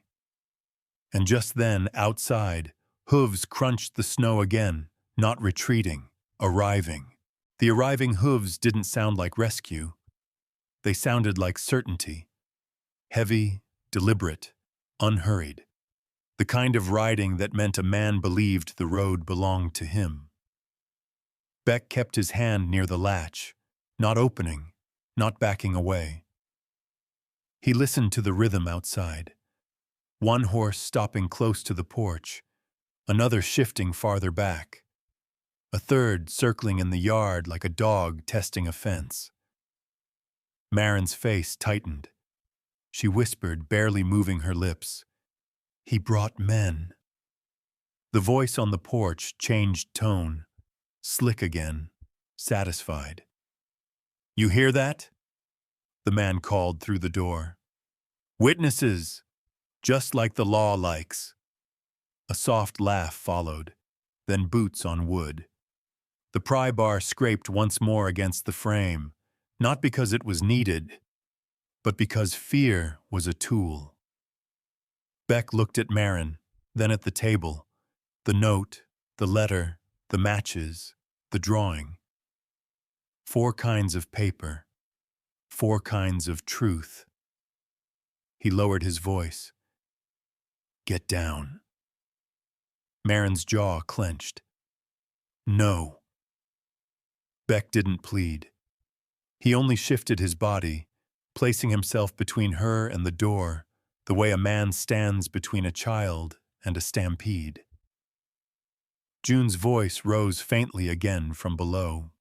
And just then, outside, hooves crunched the snow again, not retreating, arriving. The arriving hooves didn't sound like rescue. They sounded like certainty. Heavy, deliberate, unhurried. The kind of riding that meant a man believed the road belonged to him. Beck kept his hand near the latch, not opening, not backing away. He listened to the rhythm outside. One horse stopping close to the porch, another shifting farther back, a third circling in the yard like a dog testing a fence. Marin's face tightened. She whispered, barely moving her lips, He brought men. The voice on the porch changed tone, slick again, satisfied. You hear that? The man called through the door. Witnesses, just like the law likes. A soft laugh followed, then boots on wood. The pry bar scraped once more against the frame, not because it was needed, but because fear was a tool. Beck looked at Marin, then at the table, the note, the letter, the matches, the drawing. 4 kinds of paper, 4 kinds of truth. He lowered his voice. Get down. Marin's jaw clenched. No. Beck didn't plead. He only shifted his body, placing himself between her and the door, the way a man stands between a child and a stampede. June's voice rose faintly again from below.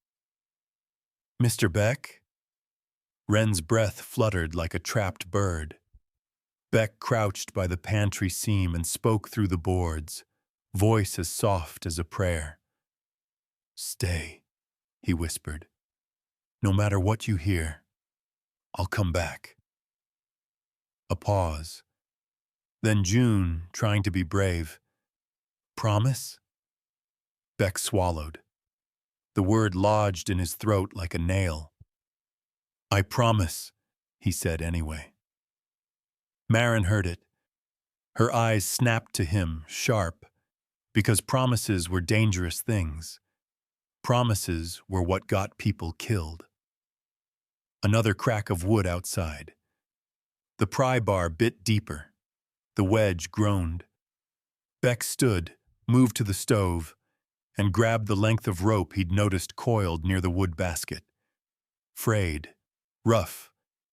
Mr. Beck? Wren's breath fluttered like a trapped bird. Beck crouched by the pantry seam and spoke through the boards, voice as soft as a prayer. Stay, he whispered. No matter what you hear, I'll come back. A pause. Then June, trying to be brave. Promise? Beck swallowed. The word lodged in his throat like a nail. I promise, he said anyway. Marin heard it. Her eyes snapped to him, sharp, because promises were dangerous things. Promises were what got people killed. Another crack of wood outside. The pry bar bit deeper. The wedge groaned. Beck stood, moved to the stove, and grabbed the length of rope he'd noticed coiled near the wood basket. Frayed, rough,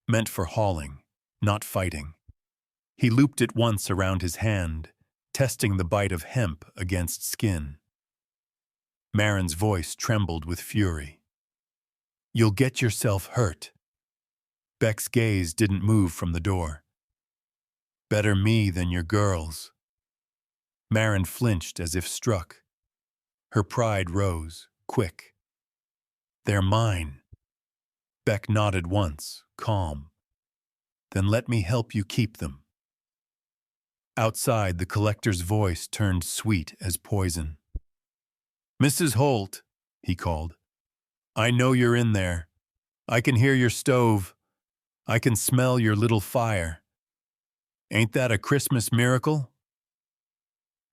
meant for hauling, not fighting. He looped it once around his hand, testing the bite of hemp against skin. Marin's voice trembled with fury. You'll get yourself hurt. Beck's gaze didn't move from the door. Better me than your girls. Marin flinched as if struck. Her pride rose, quick. They're mine. Beck nodded once, calm. Then let me help you keep them. Outside, the collector's voice turned sweet as poison. Mrs. Holt, he called. I know you're in there. I can hear your stove. I can smell your little fire. Ain't that a Christmas miracle?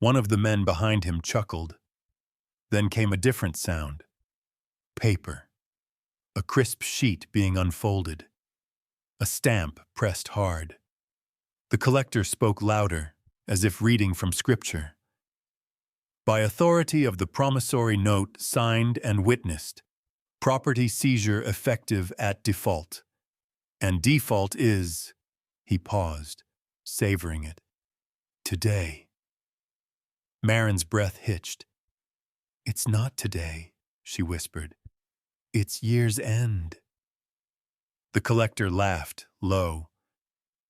One of the men behind him chuckled. Then came a different sound. Paper. A crisp sheet being unfolded. A stamp pressed hard. The collector spoke louder, as if reading from scripture. By authority of the promissory note signed and witnessed, property seizure effective at default. And default is, he paused, savoring it, today. Marin's breath hitched. It's not today, she whispered. It's year's end. The collector laughed, low.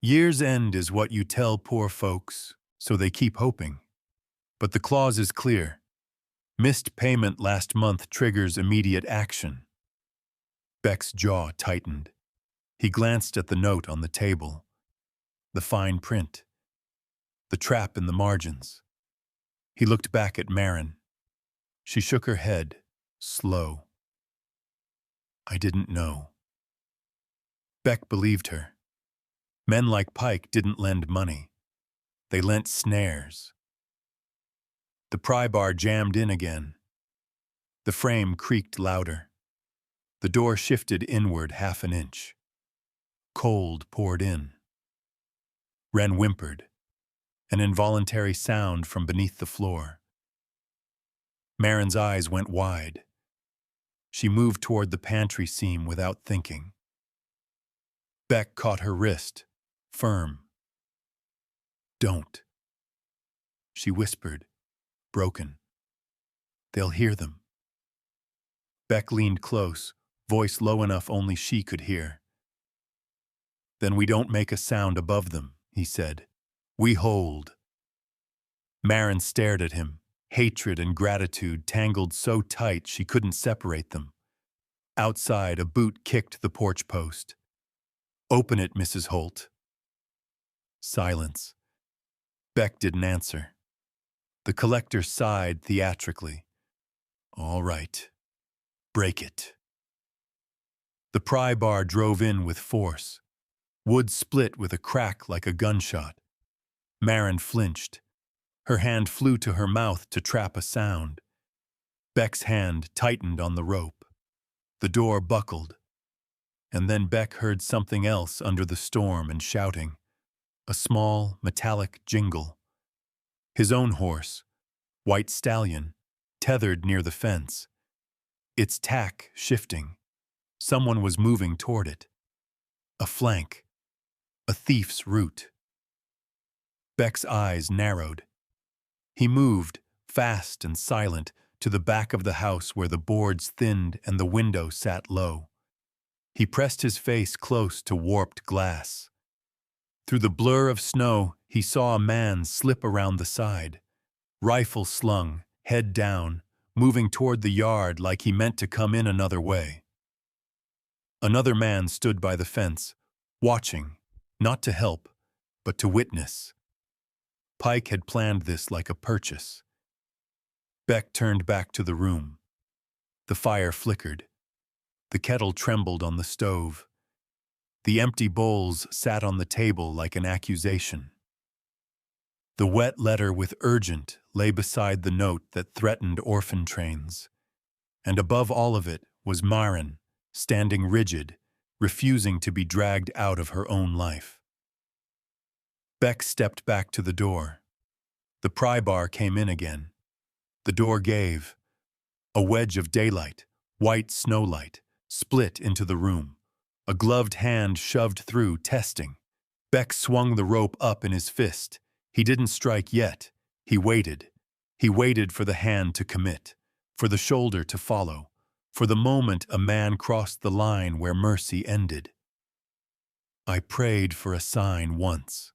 Year's end is what you tell poor folks, so they keep hoping. But the clause is clear. Missed payment last month triggers immediate action. Beck's jaw tightened. He glanced at the note on the table. The fine print. The trap in the margins. He looked back at Marin. She shook her head, slow. I didn't know. Beck believed her. Men like Pike didn't lend money. They lent snares. The pry bar jammed in again. The frame creaked louder. The door shifted inward half an inch. Cold poured in. Wren whimpered, an involuntary sound from beneath the floor. Marin's eyes went wide. She moved toward the pantry seam without thinking. Beck caught her wrist, firm. Don't. She whispered, broken. They'll hear them. Beck leaned close, voice low enough only she could hear. Then we don't make a sound above them, he said. We hold. Marin stared at him, hatred and gratitude tangled so tight she couldn't separate them. Outside, a boot kicked the porch post. Open it, Mrs. Holt. Silence. Beck didn't answer. The collector sighed theatrically. All right. Break it. The pry bar drove in with force. Wood split with a crack like a gunshot. Marin flinched. Her hand flew to her mouth to trap a sound. Beck's hand tightened on the rope. The door buckled. And then Beck heard something else under the storm and shouting. A small, metallic jingle. His own horse, white stallion, tethered near the fence. Its tack shifting. Someone was moving toward it. A flank. A thief's route. Beck's eyes narrowed. He moved, fast and silent, to the back of the house where the boards thinned and the window sat low. He pressed his face close to warped glass. Through the blur of snow, he saw a man slip around the side, rifle slung, head down, moving toward the yard like he meant to come in another way. Another man stood by the fence, watching, not to help, but to witness. Pike had planned this like a purchase. Beck turned back to the room. The fire flickered. The kettle trembled on the stove. The empty bowls sat on the table like an accusation. The wet letter with urgent lay beside the note that threatened orphan trains. And above all of it was Maren, standing rigid, refusing to be dragged out of her own life. Beck stepped back to the door. The pry bar came in again. The door gave. A wedge of daylight, white snowlight, split into the room. A gloved hand shoved through, testing. Beck swung the rope up in his fist. He didn't strike yet. He waited. He waited for the hand to commit, for the shoulder to follow, for the moment a man crossed the line where mercy ended. I prayed for a sign once.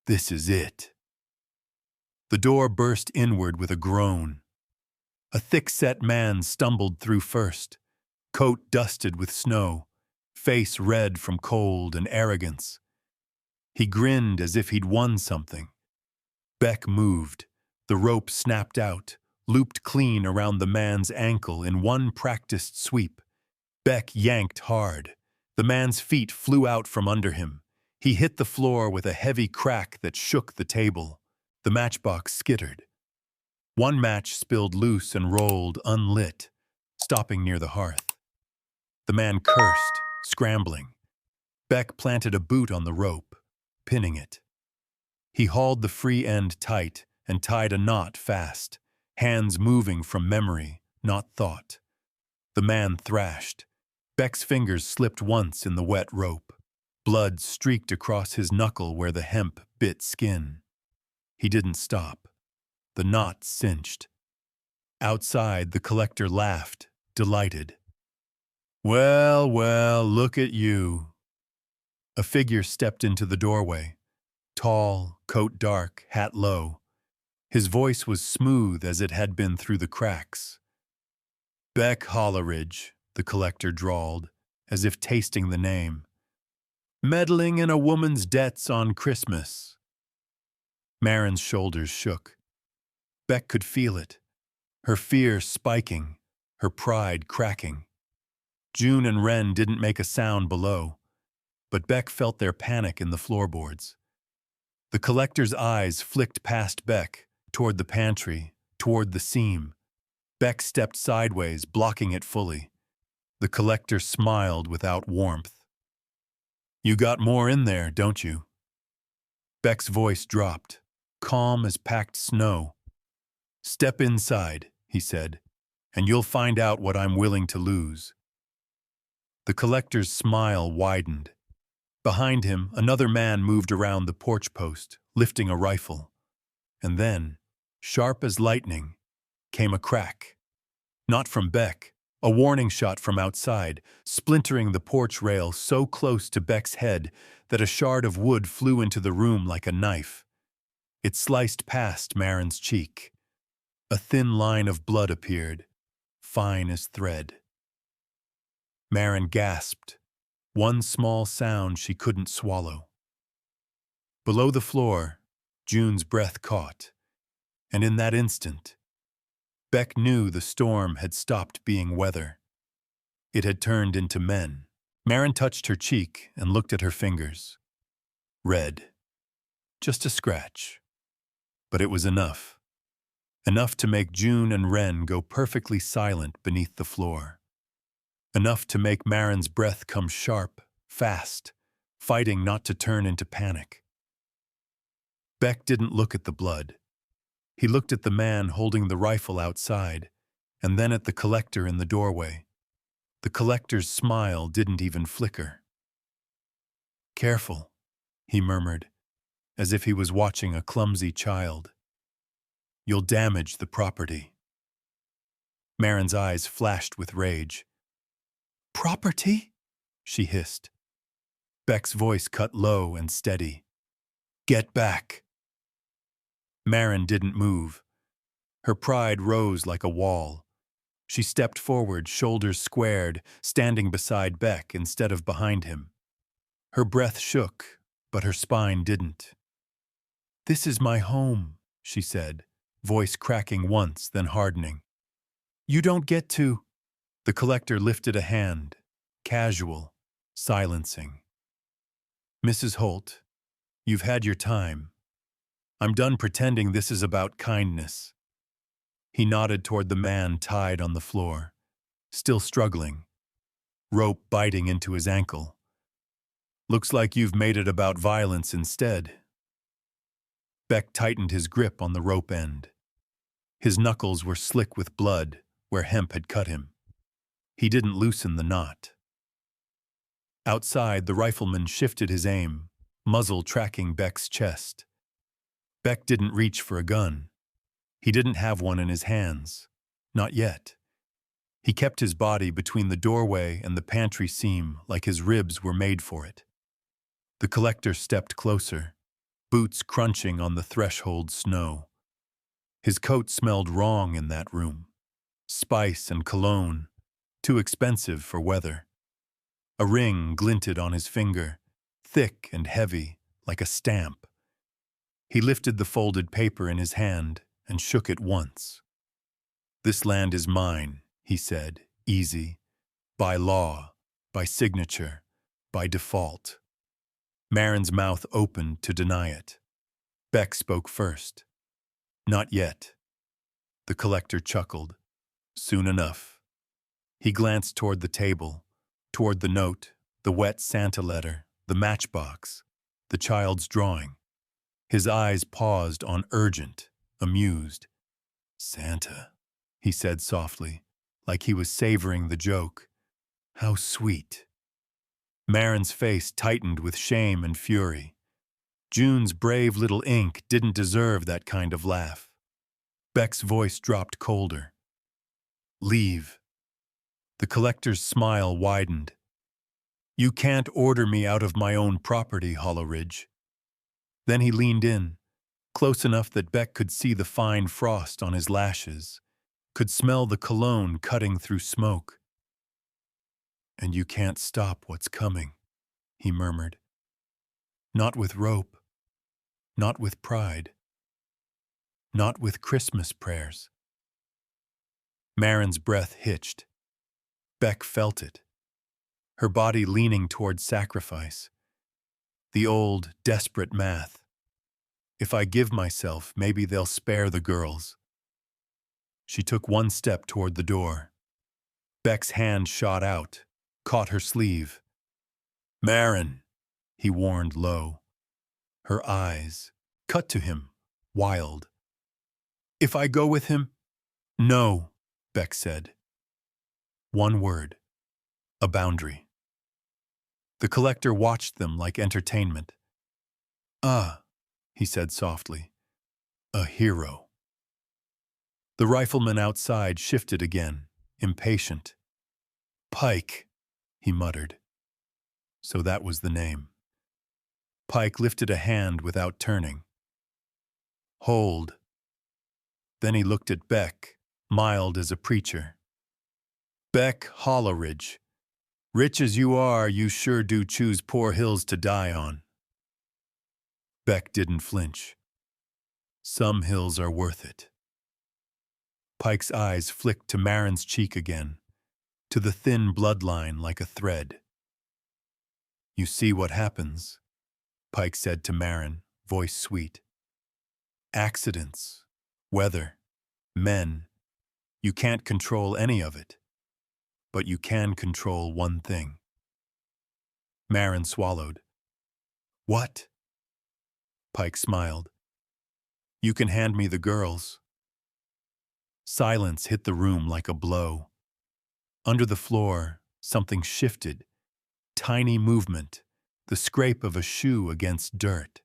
This is it. The door burst inward with a groan. A thick-set man stumbled through first, coat dusted with snow, face red from cold and arrogance. He grinned as if he'd won something. Beck moved. The rope snapped out, looped clean around the man's ankle in one practiced sweep. Beck yanked hard. The man's feet flew out from under him. He hit the floor with a heavy crack that shook the table. The matchbox skittered. One match spilled loose and rolled unlit, stopping near the hearth. The man cursed, scrambling. Beck planted a boot on the rope, pinning it. He hauled the free end tight and tied a knot fast, hands moving from memory, not thought. The man thrashed. Beck's fingers slipped once in the wet rope. Blood streaked across his knuckle where the hemp bit skin. He didn't stop. The knot cinched. Outside, the collector laughed, delighted. Well, well, look at you. A figure stepped into the doorway. Tall, coat dark, hat low. His voice was smooth as it had been through the cracks. Beck Holleridge, the collector drawled, as if tasting the name. Meddling in a woman's debts on Christmas. Maren's shoulders shook. Beck could feel it, her fear spiking, her pride cracking. June and Wren didn't make a sound below, but Beck felt their panic in the floorboards. The collector's eyes flicked past Beck, toward the pantry, toward the seam. Beck stepped sideways, blocking it fully. The collector smiled without warmth. You got more in there, don't you? Beck's voice dropped, calm as packed snow. Step inside, he said, and you'll find out what I'm willing to lose. The collector's smile widened. Behind him, another man moved around the porch post, lifting a rifle. And then, sharp as lightning, came a crack. Not from Beck, a warning shot from outside, splintering the porch rail so close to Beck's head that a shard of wood flew into the room like a knife. It sliced past Maren's cheek. A thin line of blood appeared, fine as thread. Maren gasped, one small sound she couldn't swallow. Below the floor, June's breath caught, and in that instant, Beck knew the storm had stopped being weather. It had turned into men. Maren touched her cheek and looked at her fingers. Red. Just a scratch. But it was enough. Enough to make June and Wren go perfectly silent beneath the floor. Enough to make Maren's breath come sharp, fast, fighting not to turn into panic. Beck didn't look at the blood. He looked at the man holding the rifle outside, and then at the collector in the doorway. The collector's smile didn't even flicker. Careful, he murmured, as if he was watching a clumsy child. You'll damage the property. Maren's eyes flashed with rage. Property? She hissed. Beck's voice cut low and steady. Get back. Maren didn't move. Her pride rose like a wall. She stepped forward, shoulders squared, standing beside Beck instead of behind him. Her breath shook, but her spine didn't. This is my home, she said, voice cracking once, then hardening. You don't get to... The collector lifted a hand, casual, silencing. "Mrs. Holt, you've had your time. I'm done pretending this is about kindness." He nodded toward the man tied on the floor, still struggling, rope biting into his ankle. "Looks like you've made it about violence instead." Beck tightened his grip on the rope end. His knuckles were slick with blood where hemp had cut him. He didn't loosen the knot. Outside, the rifleman shifted his aim, muzzle tracking Beck's chest. Beck didn't reach for a gun. He didn't have one in his hands. Not yet. He kept his body between the doorway and the pantry seam like his ribs were made for it. The collector stepped closer, boots crunching on the threshold snow. His coat smelled wrong in that room. Spice and cologne, too expensive for weather. A ring glinted on his finger, thick and heavy, like a stamp. He lifted the folded paper in his hand and shook it once. "This land is mine," he said, easy. "By law, by signature, by default." Marin's mouth opened to deny it. Beck spoke first. "Not yet." The collector chuckled. "Soon enough." He glanced toward the table, toward the note, the wet Santa letter, the matchbox, the child's drawing. His eyes paused on urgent, amused. "Santa," he said softly, like he was savoring the joke. "How sweet." Marin's face tightened with shame and fury. June's brave little ink didn't deserve that kind of laugh. Beck's voice dropped colder. "Leave." The collector's smile widened. "You can't order me out of my own property, Hollowridge." Then he leaned in, close enough that Beck could see the fine frost on his lashes, could smell the cologne cutting through smoke. "And you can't stop what's coming," he murmured. "Not with rope, not with pride, not with Christmas prayers." Marin's breath hitched. Beck felt it, her body leaning toward sacrifice. The old, desperate math. If I give myself, maybe they'll spare the girls. She took one step toward the door. Beck's hand shot out, caught her sleeve. "Marin," he warned low. Her eyes, cut to him, wild. "If I go with him?" "No," Beck said. One word. A boundary. The collector watched them like entertainment. "Ah," he said softly. "A hero." The rifleman outside shifted again, impatient. "Pike," he muttered. So that was the name. Pike lifted a hand without turning. "Hold." Then he looked at Beck, mild as a preacher. "Beck Hollowridge, rich as you are, you sure do choose poor hills to die on." Beck didn't flinch. "Some hills are worth it." Pike's eyes flicked to Marin's cheek again, to the thin bloodline like a thread. "You see what happens," Pike said to Marin, voice sweet. "Accidents, weather, men. You can't control any of it. But you can control one thing." Marin swallowed. "What?" Pike smiled. "You can hand me the girls." Silence hit the room like a blow. Under the floor, something shifted. Tiny movement, the scrape of a shoe against dirt.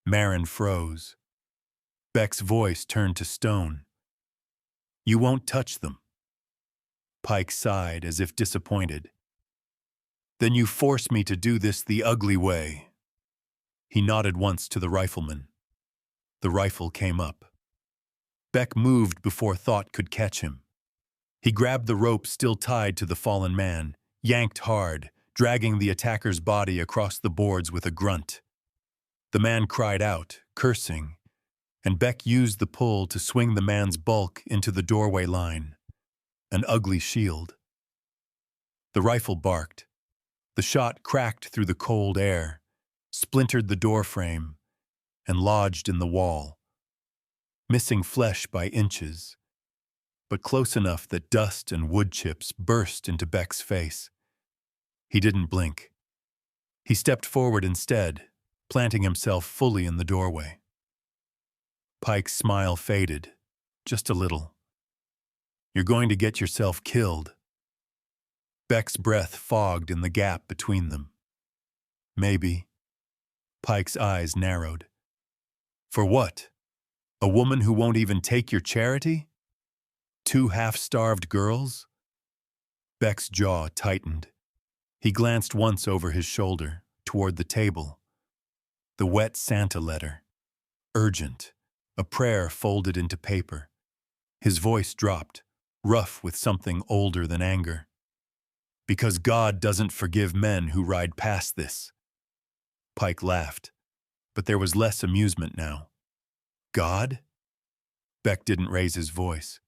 Marin froze. Beck's voice turned to stone. "You won't touch them." Pike sighed as if disappointed. "Then you force me to do this the ugly way." He nodded once to the rifleman. The rifle came up. Beck moved before thought could catch him. He grabbed the rope still tied to the fallen man, yanked hard, dragging the attacker's body across the boards with a grunt. The man cried out, cursing, and Beck used the pull to swing the man's bulk into the doorway line. An ugly shield. The rifle barked. The shot cracked through the cold air, splintered the door frame, and lodged in the wall, missing flesh by inches, but close enough that dust and wood chips burst into Beck's face. He didn't blink. He stepped forward instead, planting himself fully in the doorway. Pike's smile faded, just a little. "You're going to get yourself killed." Beck's breath fogged in the gap between them. "Maybe." Pike's eyes narrowed. "For what? A woman who won't even take your charity? 2 half-starved girls?" Beck's jaw tightened. He glanced once over his shoulder, toward the table. The wet Santa letter. Urgent. A prayer folded into paper. His voice dropped, rough with something older than anger. "Because God doesn't forgive men who ride past this." Pike laughed, but there was less amusement now. "God?" Beck didn't raise his voice.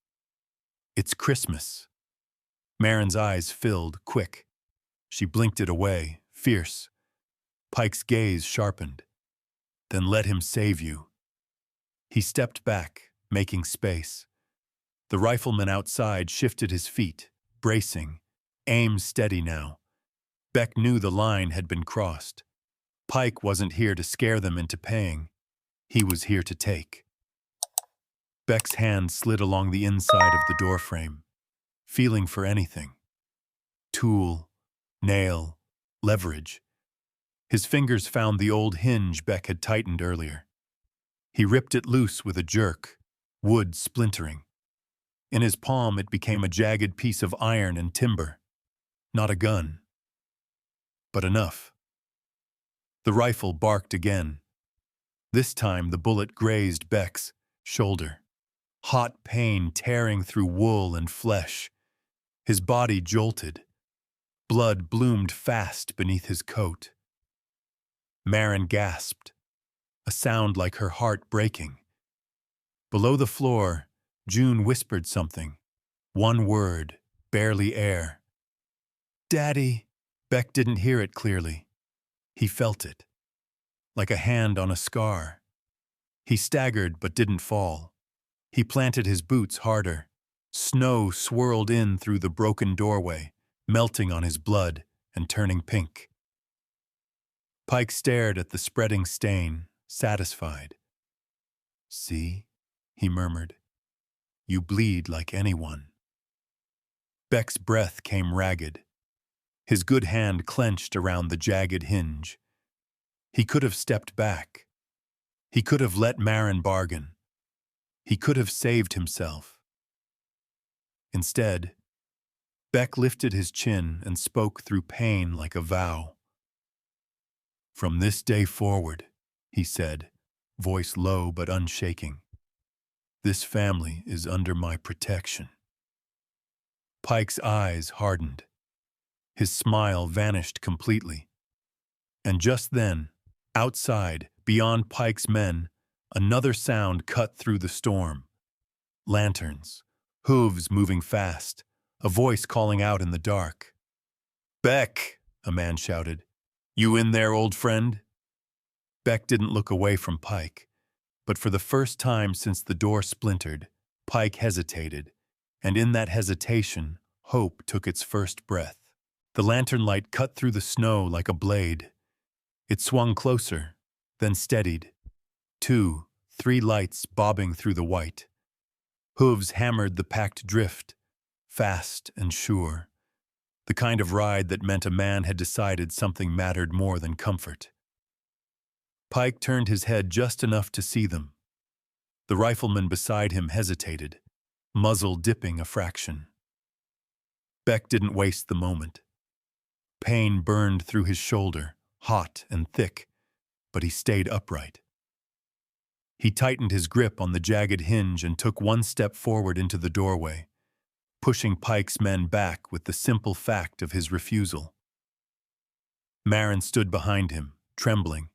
"It's Christmas." Marin's eyes filled, quick. She blinked it away, fierce. Pike's gaze sharpened. "Then let him save you." He stepped back, making space. The rifleman outside shifted his feet, bracing, aim steady now. Beck knew the line had been crossed. Pike wasn't here to scare them into paying. He was here to take. Beck's hand slid along the inside of the doorframe, feeling for anything. Tool, nail, leverage. His fingers found the old hinge Beck had tightened earlier. He ripped it loose with a jerk, wood splintering. In his palm it became a jagged piece of iron and timber. Not a gun. But enough. The rifle barked again. This time the bullet grazed Beck's shoulder. Hot pain tearing through wool and flesh. His body jolted. Blood bloomed fast beneath his coat. Marin gasped, a sound like her heart breaking. Below the floor, June whispered something. One word, barely air. "Daddy." Beck didn't hear it clearly. He felt it, like a hand on a scar. He staggered but didn't fall. He planted his boots harder. Snow swirled in through the broken doorway, melting on his blood and turning pink. Pike stared at the spreading stain, satisfied. "See?" he murmured. "You bleed like anyone." Beck's breath came ragged. His good hand clenched around the jagged hinge. He could have stepped back. He could have let Marin bargain. He could have saved himself. Instead, Beck lifted his chin and spoke through pain like a vow. "From this day forward," he said, voice low but unshaking, "this family is under my protection." Pike's eyes hardened. His smile vanished completely. And just then, outside, beyond Pike's men, another sound cut through the storm. Lanterns, hooves moving fast, a voice calling out in the dark. "Beck!" a man shouted. "You in there, old friend?" Beck didn't look away from Pike, but for the first time since the door splintered, Pike hesitated, and in that hesitation, hope took its first breath. The lantern light cut through the snow like a blade. It swung closer, then steadied. 2, 3 lights bobbing through the white. Hooves hammered the packed drift, fast and sure. The kind of ride that meant a man had decided something mattered more than comfort. Pike turned his head just enough to see them. The rifleman beside him hesitated, muzzle dipping a fraction. Beck didn't waste the moment. Pain burned through his shoulder, hot and thick, but he stayed upright. He tightened his grip on the jagged hinge and took one step forward into the doorway, pushing Pike's men back with the simple fact of his refusal. Marin stood behind him, trembling,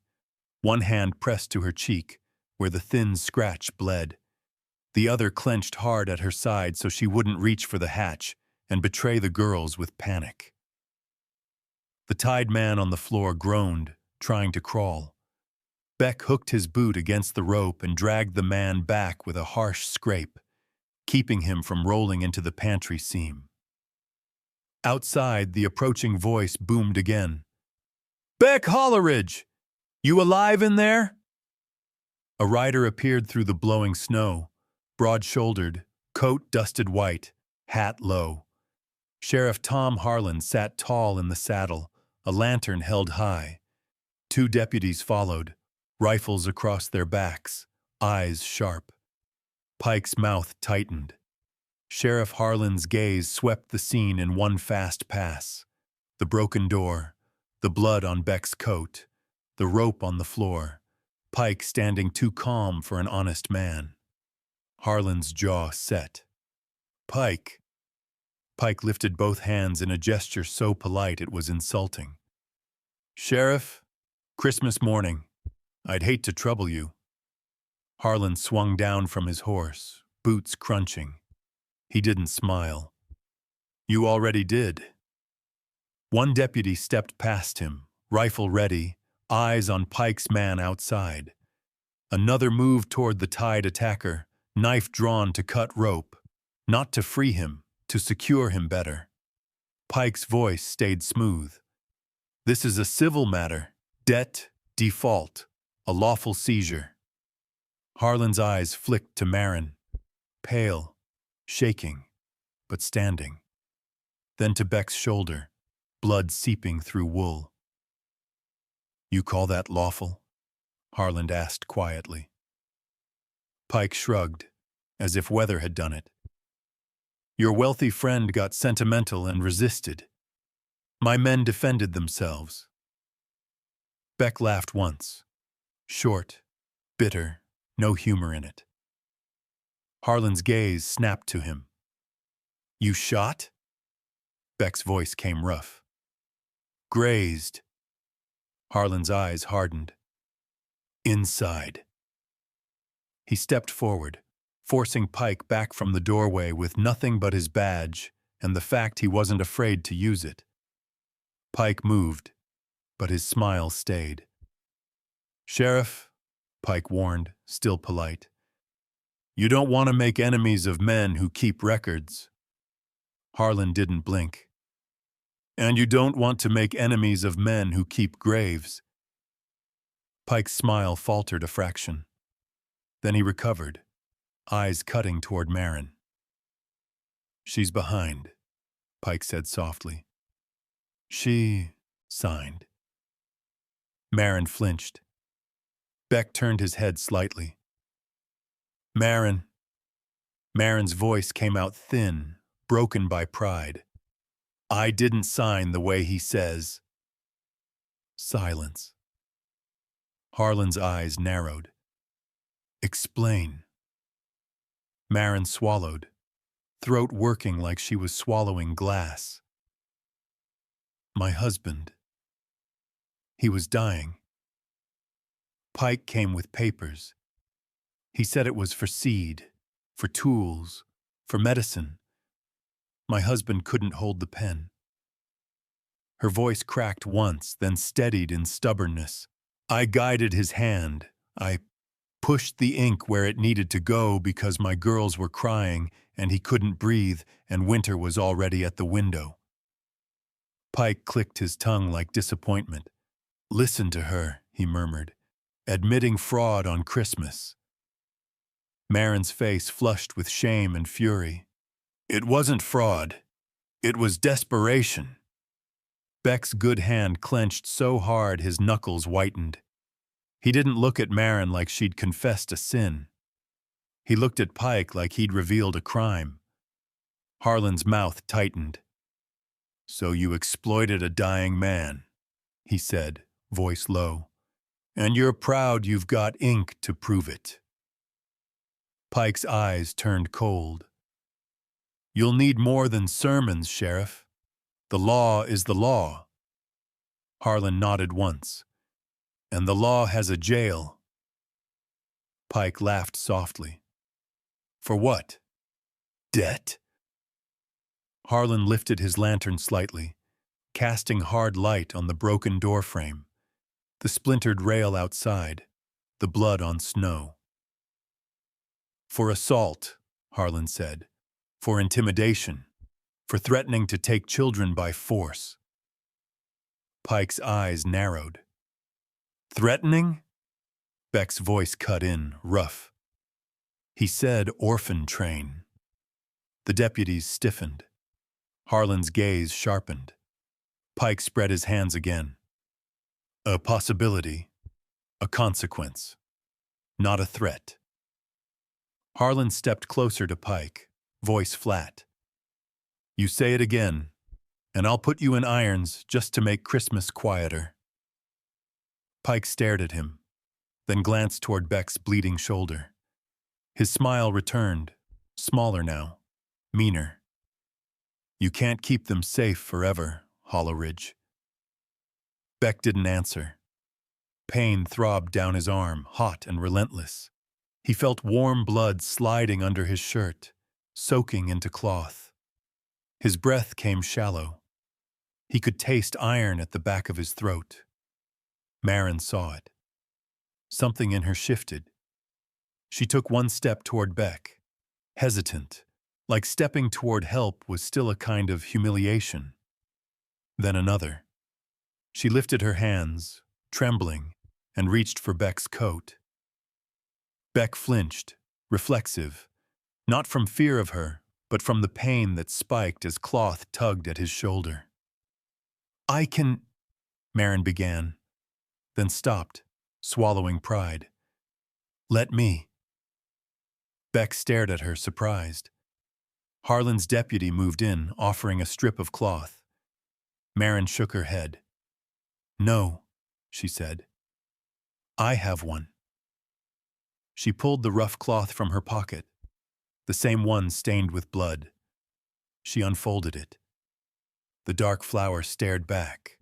one hand pressed to her cheek, where the thin scratch bled, the other clenched hard at her side so she wouldn't reach for the hatch and betray the girls with panic. The tied man on the floor groaned, trying to crawl. Beck hooked his boot against the rope and dragged the man back with a harsh scrape, keeping him from rolling into the pantry seam. Outside, the approaching voice boomed again. "Beck Holleridge! You alive in there?" A rider appeared through the blowing snow, broad-shouldered, coat dusted white, hat low. Sheriff Tom Harlan sat tall in the saddle, a lantern held high. 2 deputies followed, rifles across their backs, eyes sharp. Pike's mouth tightened. Sheriff Harlan's gaze swept the scene in one fast pass. The broken door, the blood on Beck's coat, the rope on the floor, Pike standing too calm for an honest man. Harlan's jaw set. "Pike." Pike lifted both hands in a gesture so polite it was insulting. "Sheriff, Christmas morning. I'd hate to trouble you." Harlan swung down from his horse, boots crunching. He didn't smile. "You already did." One deputy stepped past him, rifle ready, eyes on Pike's man outside. Another moved toward the tied attacker, knife drawn to cut rope, not to free him, to secure him better. Pike's voice stayed smooth. "This is a civil matter, debt, default, a lawful seizure." Harlan's eyes flicked to Marin, pale, shaking, but standing. Then to Beck's shoulder, blood seeping through wool. "You call that lawful?" Harlan asked quietly. Pike shrugged, as if weather had done it. "Your wealthy friend got sentimental and resisted. My men defended themselves." Beck laughed once. Short, bitter, no humor in it. Harlan's gaze snapped to him. "You shot?" Beck's voice came rough. "Grazed." Harlan's eyes hardened. "Inside." He stepped forward, forcing Pike back from the doorway with nothing but his badge and the fact he wasn't afraid to use it. Pike moved, but his smile stayed. "Sheriff," Pike warned, still polite, "you don't want to make enemies of men who keep records." Harlan didn't blink. "And you don't want to make enemies of men who keep graves." Pike's smile faltered a fraction. Then he recovered, eyes cutting toward Marin. "She's behind," Pike said softly. "She signed." Marin flinched. Beck turned his head slightly. "Marin." Marin's voice came out thin, broken by pride. "I didn't sign the way he says." Silence. Harlan's eyes narrowed. "Explain." Marin swallowed, throat working like she was swallowing glass. "My husband. He was dying." Pike came with papers. He said it was for seed, for tools, for medicine. My husband couldn't hold the pen. Her voice cracked once, then steadied in stubbornness. "I guided his hand. I pushed the ink where it needed to go because my girls were crying and he couldn't breathe and winter was already at the window." Pike clicked his tongue like disappointment. "Listen to her," he murmured, "admitting fraud on Christmas." Marin's face flushed with shame and fury. "It wasn't fraud. It was desperation." Beck's good hand clenched so hard his knuckles whitened. He didn't look at Marin like she'd confessed a sin. He looked at Pike like he'd revealed a crime. Harlan's mouth tightened. "So you exploited a dying man," he said, voice low. "And you're proud you've got ink to prove it." Pike's eyes turned cold. "You'll need more than sermons, Sheriff. The law is the law." Harlan nodded once. "And the law has a jail." Pike laughed softly. "For what? Debt?" Harlan lifted his lantern slightly, casting hard light on the broken doorframe, the splintered rail outside, the blood on snow. "For assault," Harlan said. "For intimidation. For threatening to take children by force." Pike's eyes narrowed. "Threatening?" Beck's voice cut in, rough. "He said orphan train." The deputies stiffened. Harlan's gaze sharpened. Pike spread his hands again. "A possibility. A consequence. Not a threat." Harlan stepped closer to Pike, voice flat. "You say it again, and I'll put you in irons just to make Christmas quieter." Pike stared at him, then glanced toward Beck's bleeding shoulder. His smile returned, smaller now, meaner. "You can't keep them safe forever, Hollow Ridge." Beck didn't answer. Pain throbbed down his arm, hot and relentless. He felt warm blood sliding under his shirt, soaking into cloth. His breath came shallow. He could taste iron at the back of his throat. Marin saw it. Something in her shifted. She took one step toward Beck, hesitant, like stepping toward help was still a kind of humiliation. Then another. She lifted her hands, trembling, and reached for Beck's coat. Beck flinched, reflexive, not from fear of her, but from the pain that spiked as cloth tugged at his shoulder. "I can," Marin began, then stopped, swallowing pride. "Let me." Beck stared at her, surprised. Harlan's deputy moved in, offering a strip of cloth. Marin shook her head. "No," she said. "I have one." She pulled the rough cloth from her pocket, the same one stained with blood. She unfolded it. The dark flower stared back.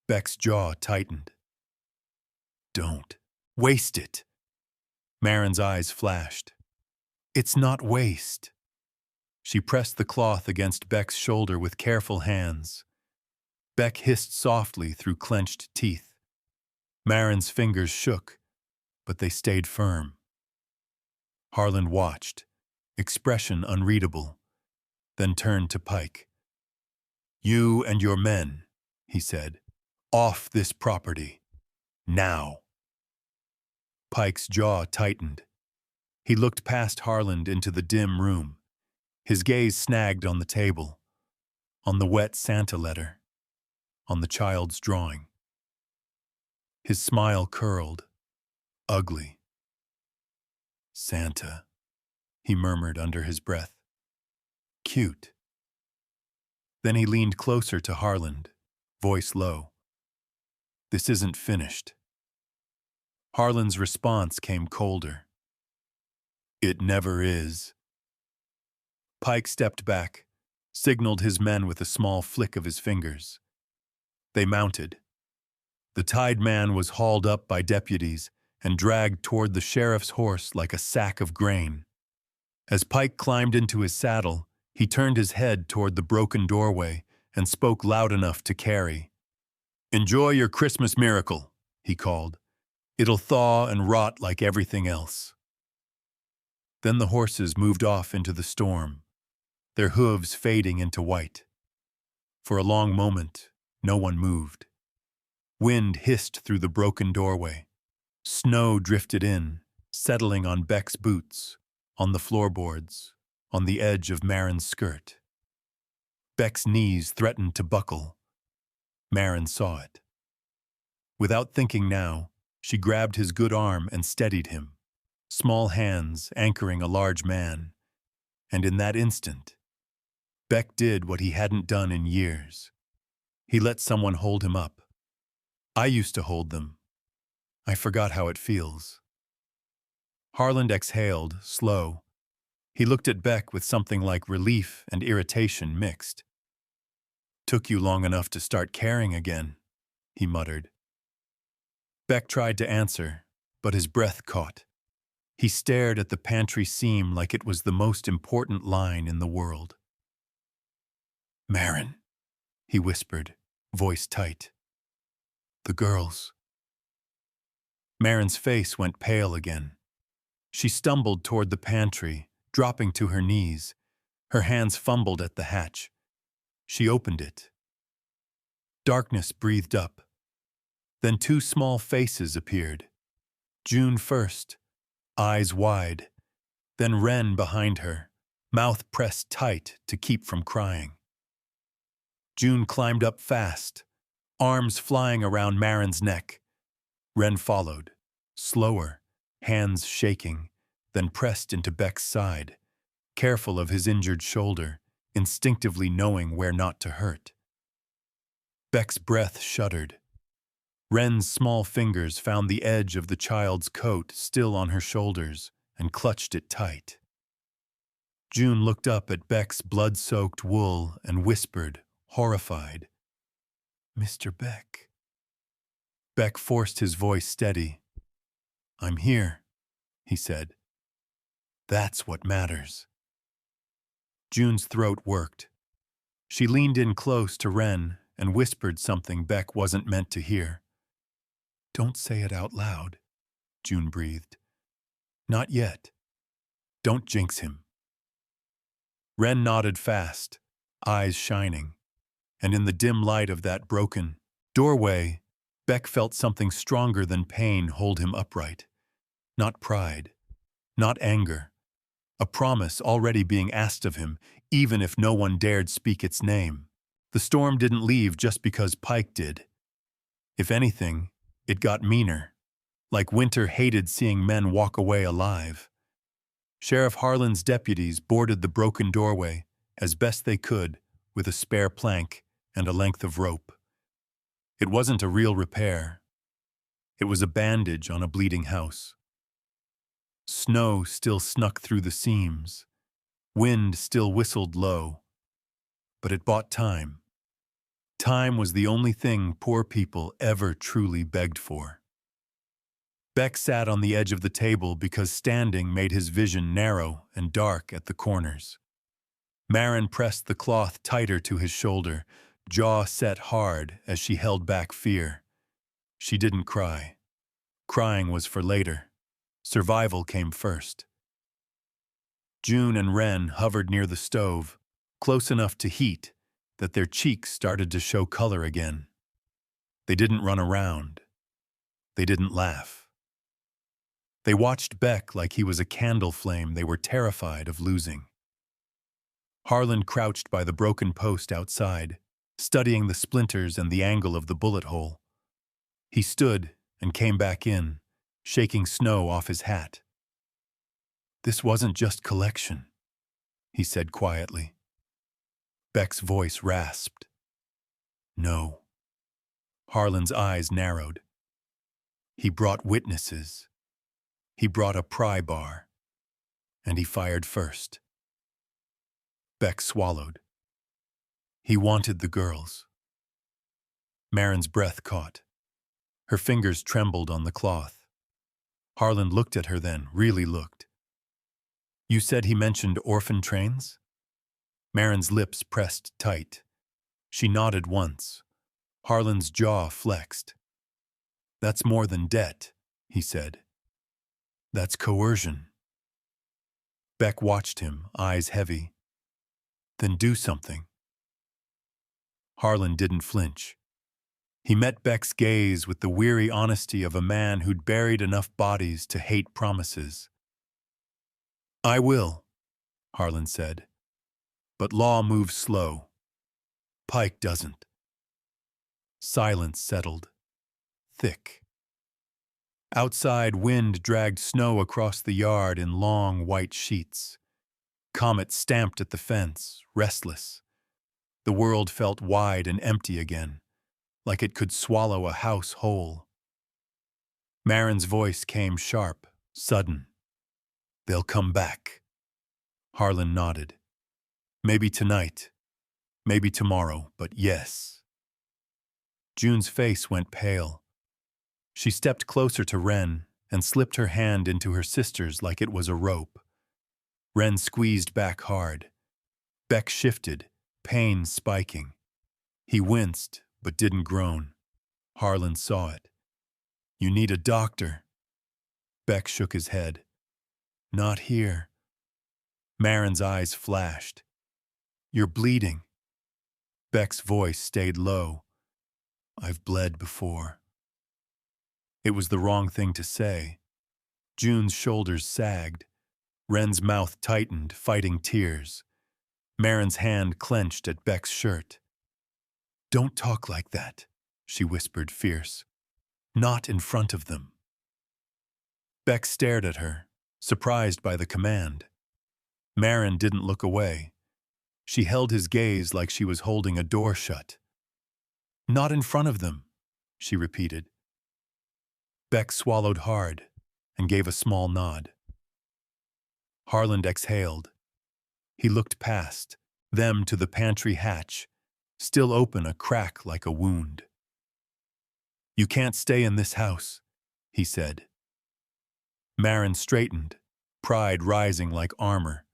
Beck's jaw tightened. "Don't waste it." Marin's eyes flashed. "It's not waste." She pressed the cloth against Beck's shoulder with careful hands. Beck hissed softly through clenched teeth. Marin's fingers shook, but they stayed firm. Harlan watched, expression unreadable, then turned to Pike. "You and your men," he said, "off this property. Now." Pike's jaw tightened. He looked past Harlan into the dim room, his gaze snagged on the table, on the wet Santa letter, on the child's drawing. His smile curled, ugly. "Santa," he murmured under his breath. "Cute." Then he leaned closer to Harlan, voice low. "This isn't finished." Harlan's response came colder. "It never is." Pike stepped back, signaled his men with a small flick of his fingers. They mounted. The tied man was hauled up by deputies and dragged toward the sheriff's horse like a sack of grain. As Pike climbed into his saddle, he turned his head toward the broken doorway and spoke loud enough to carry. "Enjoy your Christmas miracle," he called. "It'll thaw and rot like everything else." Then the horses moved off into the storm, their hooves fading into white. For a long moment, no one moved. Wind hissed through the broken doorway. Snow drifted in, settling on Beck's boots, on the floorboards, on the edge of Marin's skirt. Beck's knees threatened to buckle. Marin saw it. Without thinking now, she grabbed his good arm and steadied him, small hands anchoring a large man. And in that instant, Beck did what he hadn't done in years. He let someone hold him up. I used to hold them. I forgot how it feels. Harlan exhaled, slow. He looked at Beck with something like relief and irritation mixed. "Took you long enough to start caring again," he muttered. Beck tried to answer, but his breath caught. He stared at the pantry seam like it was the most important line in the world. "Marin," he whispered, voice tight. The girls. Marin's face went pale again. She stumbled toward the pantry, dropping to her knees. Her hands fumbled at the hatch. She opened it. Darkness breathed up. Then two small faces appeared. June first, eyes wide. Then Wren behind her, mouth pressed tight to keep from crying. June climbed up fast, arms flying around Marin's neck. Wren followed, slower, hands shaking, then pressed into Beck's side, careful of his injured shoulder, instinctively knowing where not to hurt. Beck's breath shuddered. Wren's small fingers found the edge of the child's coat still on her shoulders and clutched it tight. June looked up at Beck's blood-soaked wool and whispered, horrified, "Mr. Beck." Beck forced his voice steady. "I'm here," he said. "That's what matters." June's throat worked. She leaned in close to Wren and whispered something Beck wasn't meant to hear. "Don't say it out loud," June breathed. "Not yet. Don't jinx him." Wren nodded fast, eyes shining, and in the dim light of that broken doorway, Beck felt something stronger than pain hold him upright. Not pride, not anger, a promise already being asked of him, even if no one dared speak its name. The storm didn't leave just because Pike did. If anything, it got meaner, like winter hated seeing men walk away alive. Sheriff Harlan's deputies boarded the broken doorway, as best they could, with a spare plank and a length of rope. It wasn't a real repair. It was a bandage on a bleeding house. Snow still snuck through the seams. Wind still whistled low. But it bought time. Time was the only thing poor people ever truly begged for. Beck sat on the edge of the table because standing made his vision narrow and dark at the corners. Marin pressed the cloth tighter to his shoulder, jaw set hard as she held back fear. She didn't cry. Crying was for later. Survival came first. June and Wren hovered near the stove, close enough to heat that their cheeks started to show color again. They didn't run around. They didn't laugh. They watched Beck like he was a candle flame they were terrified of losing. Harlan crouched by the broken post outside, studying the splinters and the angle of the bullet hole. He stood and came back in, shaking snow off his hat. "This wasn't just collection," he said quietly. Beck's voice rasped. "No." Harlan's eyes narrowed. "He brought witnesses. He brought a pry bar. And he fired first." Beck swallowed. He wanted the girls. Marin's breath caught. Her fingers trembled on the cloth. Harlan looked at her then, really looked. "You said he mentioned orphan trains?" Marin's lips pressed tight. She nodded once. Harlan's jaw flexed. "That's more than debt," he said. "That's coercion." Beck watched him, eyes heavy. "Then do something." Harlan didn't flinch. He met Beck's gaze with the weary honesty of a man who'd buried enough bodies to hate promises. "I will," Harlan said. "But law moves slow. Pike doesn't." Silence settled. Thick. Outside, wind dragged snow across the yard in long, white sheets. Comet stamped at the fence, restless. The world felt wide and empty again, like it could swallow a house whole. Marin's voice came sharp, sudden. "They'll come back." Harlan nodded. "Maybe tonight, maybe tomorrow, but yes." June's face went pale. She stepped closer to Wren and slipped her hand into her sister's like it was a rope. Wren squeezed back hard. Beck shifted, pain spiking. He winced, but didn't groan. Harlan saw it. "You need a doctor." Beck shook his head. "Not here." Marin's eyes flashed. "You're bleeding." Beck's voice stayed low. "I've bled before." It was the wrong thing to say. June's shoulders sagged. Wren's mouth tightened, fighting tears. Marin's hand clenched at Beck's shirt. "Don't talk like that," she whispered, fierce. "Not in front of them." Beck stared at her, surprised by the command. Marin didn't look away. She held his gaze like she was holding a door shut. "Not in front of them," she repeated. Beck swallowed hard and gave a small nod. Harlan exhaled. He looked past them to the pantry hatch, still open, a crack like a wound. "You can't stay in this house," he said. Marin straightened, pride rising like armor.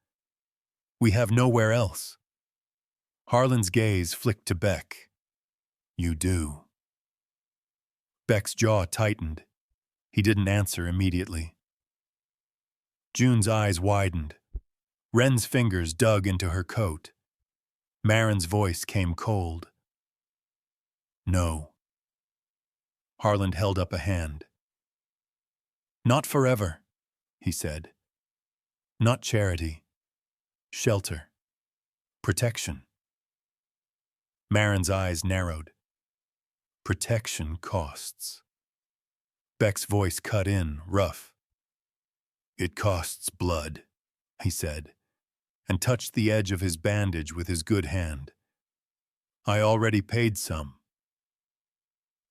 "We have nowhere else." Harlan's gaze flicked to Beck. "You do." Beck's jaw tightened. He didn't answer immediately. June's eyes widened. Wren's fingers dug into her coat. Marin's voice came cold. "No." Harlan held up a hand. "Not forever," he said. "Not charity. Shelter. Protection." Marin's eyes narrowed. "Protection costs." Beck's voice cut in, rough. "It costs blood," he said, and touched the edge of his bandage with his good hand. "I already paid some."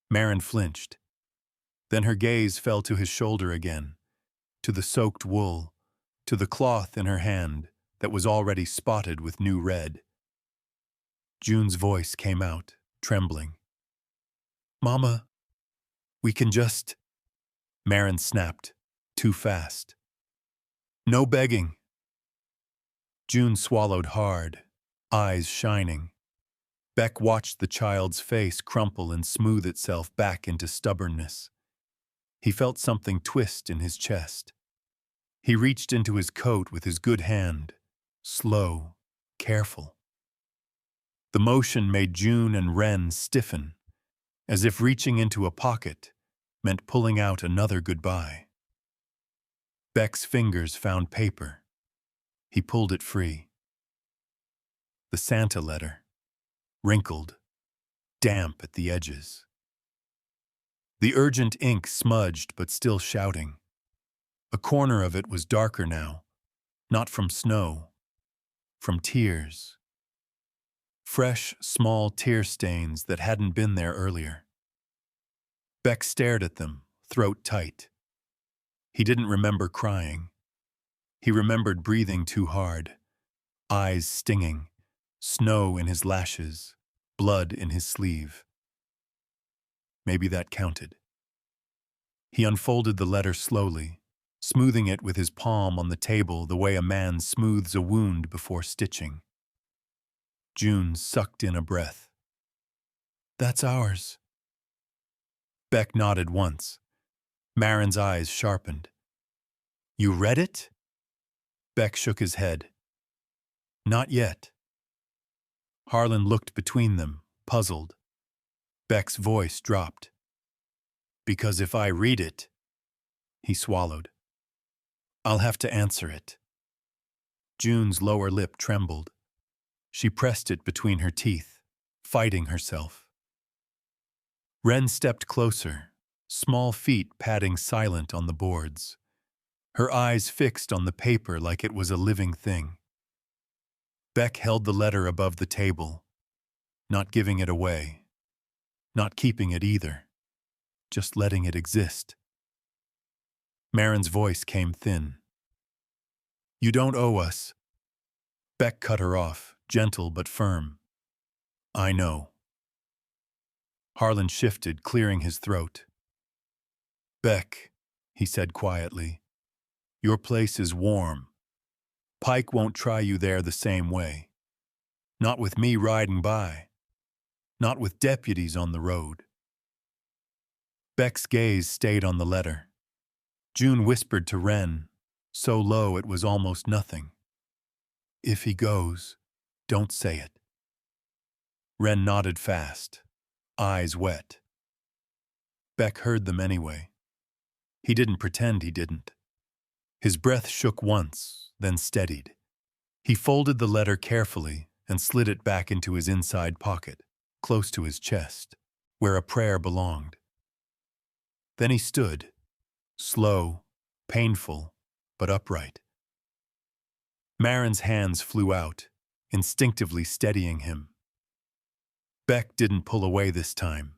Marin flinched. Then her gaze fell to his shoulder again, to the soaked wool, to the cloth in her hand that was already spotted with new red. June's voice came out, trembling. "Mama, we can just—" Marin snapped, too fast. "No begging." June swallowed hard, eyes shining. Beck watched the child's face crumple and smooth itself back into stubbornness. He felt something twist in his chest. He reached into his coat with his good hand, slow, careful. The motion made June and Wren stiffen, as if reaching into a pocket meant pulling out another goodbye. Beck's fingers found paper. He pulled it free. The Santa letter, wrinkled, damp at the edges. The urgent ink smudged but still shouting. A corner of it was darker now, not from snow, from tears. Fresh, small tear stains that hadn't been there earlier. Beck stared at them, throat tight. He didn't remember crying. He remembered breathing too hard, eyes stinging, snow in his lashes, blood in his sleeve. Maybe that counted. He unfolded the letter slowly, smoothing it with his palm on the table the way a man smooths a wound before stitching. June sucked in a breath. "That's ours." Beck nodded once. Marin's eyes sharpened. "You read it?" Beck shook his head. "Not yet." Harlan looked between them, puzzled. Beck's voice dropped. "Because if I read it—" He swallowed. "I'll have to answer it." June's lower lip trembled. She pressed it between her teeth, fighting herself. Wren stepped closer, small feet padding silent on the boards, her eyes fixed on the paper like it was a living thing. Beck held the letter above the table, not giving it away, not keeping it either, just letting it exist. Marin's voice came thin. "You don't owe us." Beck cut her off, gentle but firm. "I know." Harlan shifted, clearing his throat. "Beck," he said quietly, "your place is warm. Pike won't try you there the same way. Not with me riding by." not with deputies on the road. Beck's gaze stayed on the letter. June whispered to Wren, so low it was almost nothing. "If he goes, don't say it." Wren nodded fast, eyes wet. Beck heard them anyway. He didn't pretend he didn't. His breath shook once, then steadied. He folded the letter carefully and slid it back into his inside pocket, close to his chest, where a prayer belonged. Then he stood, slow, painful, but upright. Marin's hands flew out, instinctively steadying him. Beck didn't pull away this time.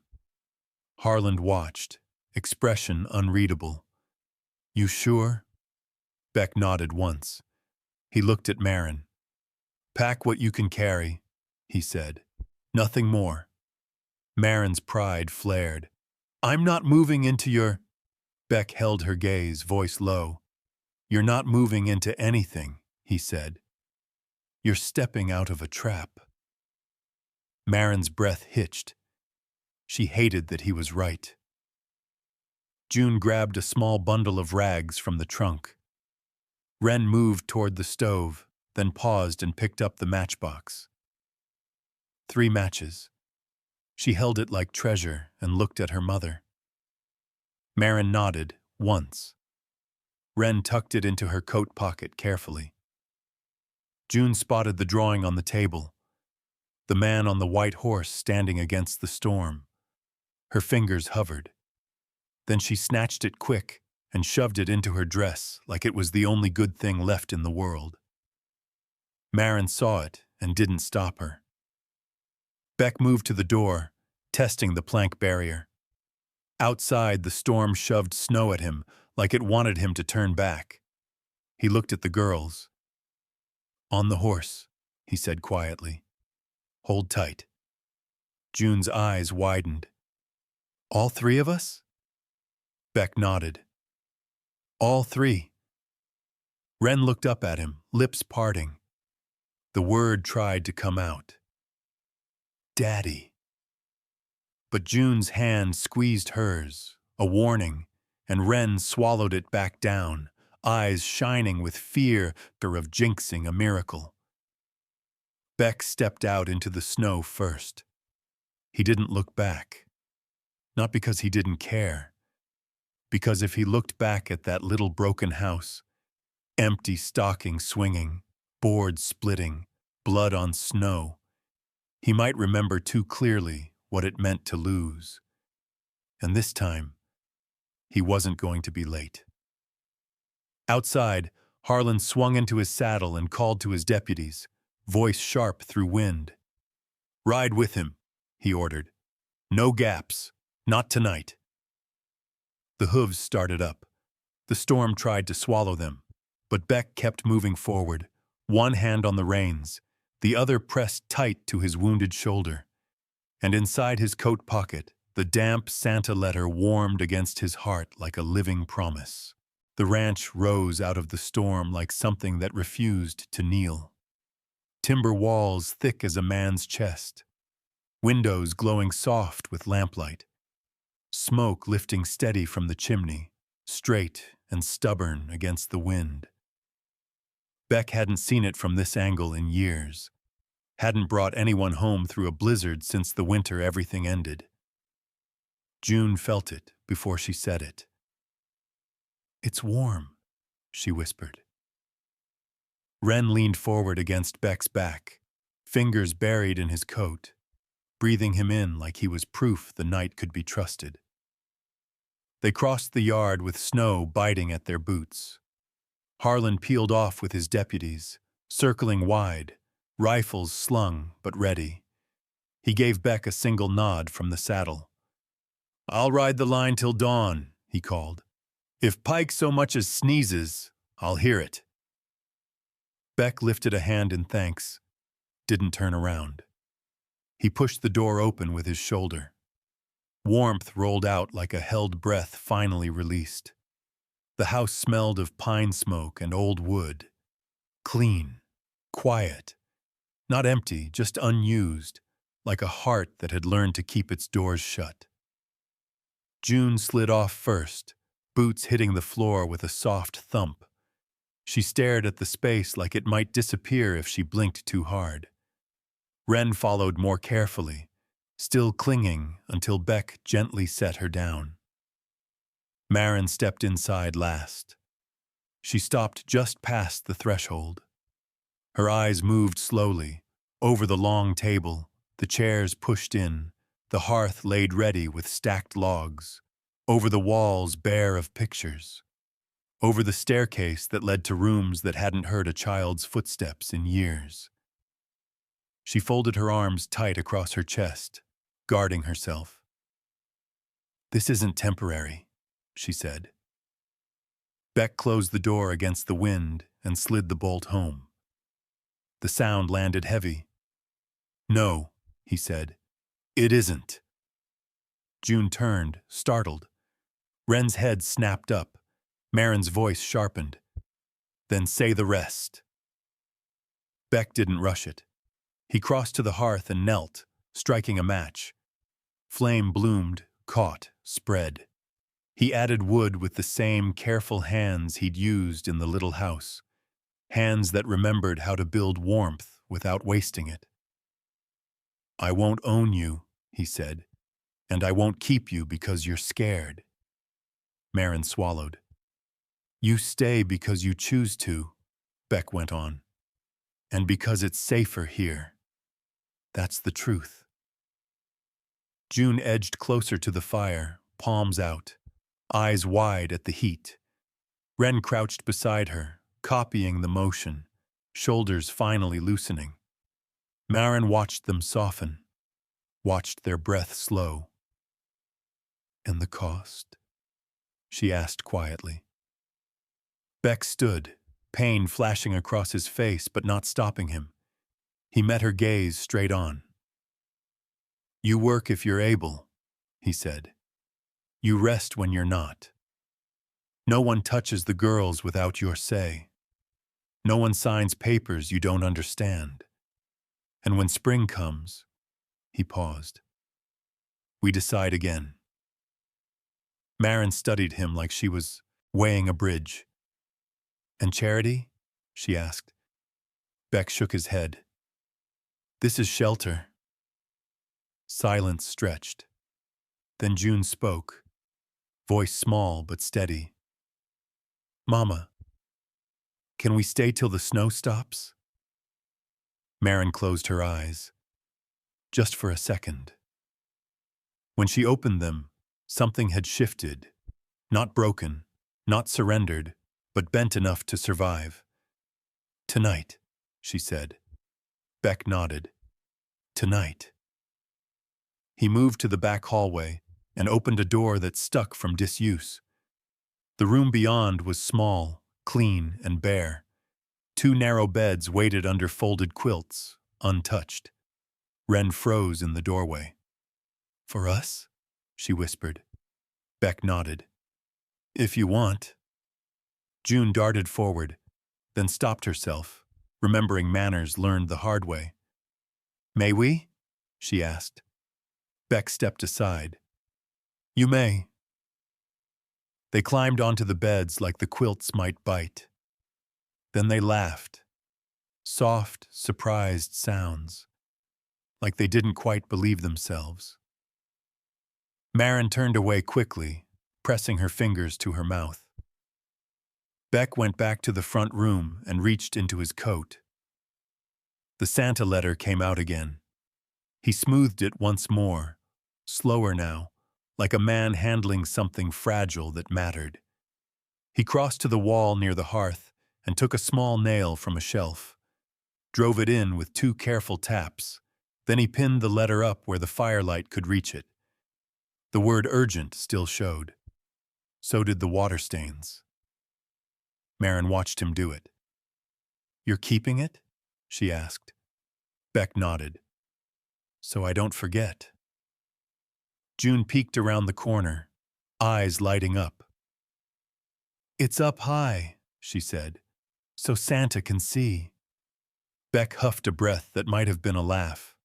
Harland watched, expression unreadable. "You sure?" Beck nodded once. He looked at Marin. "Pack what you can carry," he said. "Nothing more." Marin's pride flared. "I'm not moving into your—" Beck held her gaze, voice low. "You're not moving into anything," he said. "You're stepping out of a trap." Marin's breath hitched. She hated that he was right. June grabbed a small bundle of rags from the trunk. Wren moved toward the stove, then paused and picked up the matchbox. 3 matches. She held it like treasure and looked at her mother. Marin nodded, once. Wren tucked it into her coat pocket carefully. June spotted the drawing on the table, the man on the white horse standing against the storm. Her fingers hovered. Then she snatched it quick and shoved it into her dress like it was the only good thing left in the world. Marin saw it and didn't stop her. Beck moved to the door, testing the plank barrier. Outside, the storm shoved snow at him like it wanted him to turn back. He looked at the girls. "On the horse," he said quietly. "Hold tight." June's eyes widened. "All 3 of us?" Beck nodded. "All 3. Wren looked up at him, lips parting. The word tried to come out. "Daddy." But June's hand squeezed hers, a warning, and Wren swallowed it back down, eyes shining with fear of jinxing a miracle. Beck stepped out into the snow first. He didn't look back. Not because he didn't care. Because if he looked back at that little broken house, empty stocking swinging, boards splitting, blood on snow, he might remember too clearly what it meant to lose. And this time, he wasn't going to be late. Outside, Harlan swung into his saddle and called to his deputies, voice sharp through wind. "Ride with him," he ordered. "No gaps. Not tonight." The hooves started up. The storm tried to swallow them, but Beck kept moving forward, one hand on the reins, the other pressed tight to his wounded shoulder. And inside his coat pocket, the damp Santa letter warmed against his heart like a living promise. The ranch rose out of the storm like something that refused to kneel. Timber walls thick as a man's chest. Windows glowing soft with lamplight. Smoke lifting steady from the chimney, straight and stubborn against the wind. Beck hadn't seen it from this angle in years. Hadn't brought anyone home through a blizzard since the winter everything ended. June felt it before she said it. "It's warm," she whispered. Wren leaned forward against Beck's back, fingers buried in his coat, breathing him in like he was proof the night could be trusted. They crossed the yard with snow biting at their boots. Harlan peeled off with his deputies, circling wide, rifles slung but ready. He gave Beck a single nod from the saddle. "I'll ride the line till dawn," he called. "If Pike so much as sneezes, I'll hear it." Beck lifted a hand in thanks, didn't turn around. He pushed the door open with his shoulder. Warmth rolled out like a held breath finally released. The house smelled of pine smoke and old wood. Clean, quiet, not empty, just unused, like a heart that had learned to keep its doors shut. June slid off first, boots hitting the floor with a soft thump. She stared at the space like it might disappear if she blinked too hard. Wren followed more carefully, still clinging until Beck gently set her down. Marin stepped inside last. She stopped just past the threshold. Her eyes moved slowly, over the long table, the chairs pushed in, the hearth laid ready with stacked logs, over the walls bare of pictures, over the staircase that led to rooms that hadn't heard a child's footsteps in years. She folded her arms tight across her chest, guarding herself. "This isn't temporary," she said. Beck closed the door against the wind and slid the bolt home. The sound landed heavy. "No," he said. "It isn't." June turned, startled. Wren's head snapped up. Marin's voice sharpened. "Then say the rest." Beck didn't rush it. He crossed to the hearth and knelt, striking a match. Flame bloomed, caught, spread. He added wood with the same careful hands he'd used in the little house, hands that remembered how to build warmth without wasting it. "I won't own you," he said, "and I won't keep you because you're scared." Marin swallowed. "You stay because you choose to," Beck went on, "and because it's safer here. That's the truth." June edged closer to the fire, palms out, eyes wide at the heat. Wren crouched beside her, copying the motion, shoulders finally loosening. Marin watched them soften, watched their breath slow. "And the cost?" she asked quietly. Beck stood, pain flashing across his face but not stopping him. He met her gaze straight on. "You work if you're able," he said. "You rest when you're not. No one touches the girls without your say. No one signs papers you don't understand. And when spring comes," he paused, "we decide again." Marin studied him like she was weighing a bridge. "And Charity?" she asked. Beck shook his head. "This is shelter." Silence stretched. Then June spoke, voice small but steady. "Mama, can we stay till the snow stops?" Marin closed her eyes, just for a second. When she opened them, something had shifted, not broken, not surrendered, but bent enough to survive. "Tonight," she said. Beck nodded. "Tonight." He moved to the back hallway and opened a door that stuck from disuse. The room beyond was small, clean, and bare. 2 narrow beds waited under folded quilts, untouched. Wren froze in the doorway. "For us?" she whispered. Beck nodded. "If you want." June darted forward, then stopped herself, remembering manners learned the hard way. "May we?" she asked. Beck stepped aside. "You may." They climbed onto the beds like the quilts might bite. Then they laughed. Soft, surprised sounds, like they didn't quite believe themselves. Marin turned away quickly, pressing her fingers to her mouth. Beck went back to the front room and reached into his coat. The Santa letter came out again. He smoothed it once more, slower now, like a man handling something fragile that mattered. He crossed to the wall near the hearth and took a small nail from a shelf. Drove it in with 2 careful taps. Then he pinned the letter up where the firelight could reach it. The word urgent still showed. So did the water stains. Marin watched him do it. "You're keeping it?" she asked. Beck nodded. "So I don't forget." June peeked around the corner, eyes lighting up. "It's up high," she said, "so Santa can see." Beck huffed a breath that might have been a laugh.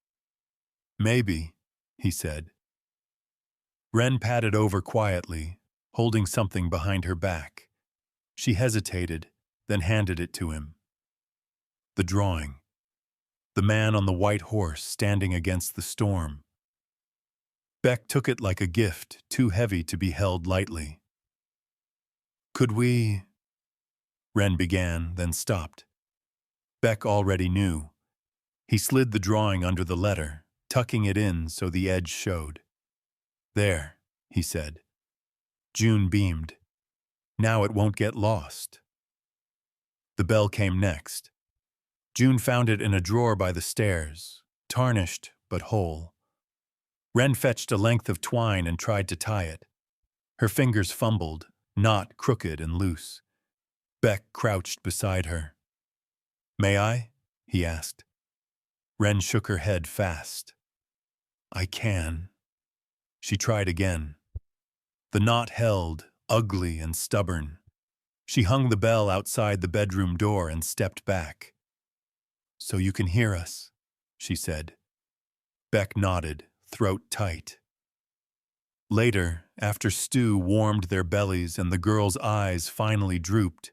Maybe, he said. Wren padded over quietly, holding something behind her back. She hesitated, then handed it to him. The drawing. The man on the white horse standing against the storm. Beck took it like a gift, too heavy to be held lightly. Could we? Wren began, then stopped. Beck already knew. He slid the drawing under the letter, tucking it in so the edge showed. There, he said. June beamed. Now it won't get lost. The bell came next. June found it in a drawer by the stairs, tarnished but whole. Wren fetched a length of twine and tried to tie it. Her fingers fumbled, knot crooked and loose. Beck crouched beside her. May I? He asked. Wren shook her head fast. I can. She tried again. The knot held, ugly and stubborn. She hung the bell outside the bedroom door and stepped back. So you can hear us, she said. Beck nodded, throat tight. Later, after stew warmed their bellies and the girls' eyes finally drooped,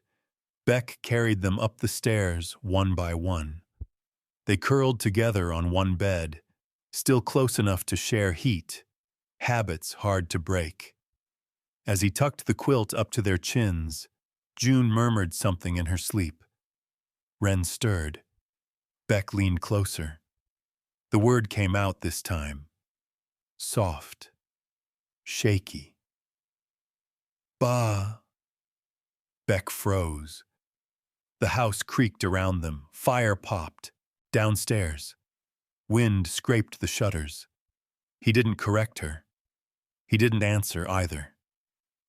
Beck carried them up the stairs one by one. They curled together on one bed, still close enough to share heat, habits hard to break. As he tucked the quilt up to their chins, June murmured something in her sleep. Wren stirred. Beck leaned closer. The word came out this time. Soft. Shaky. Bah. Beck froze. The house creaked around them. Fire popped. Downstairs. Wind scraped the shutters. He didn't correct her. He didn't answer either.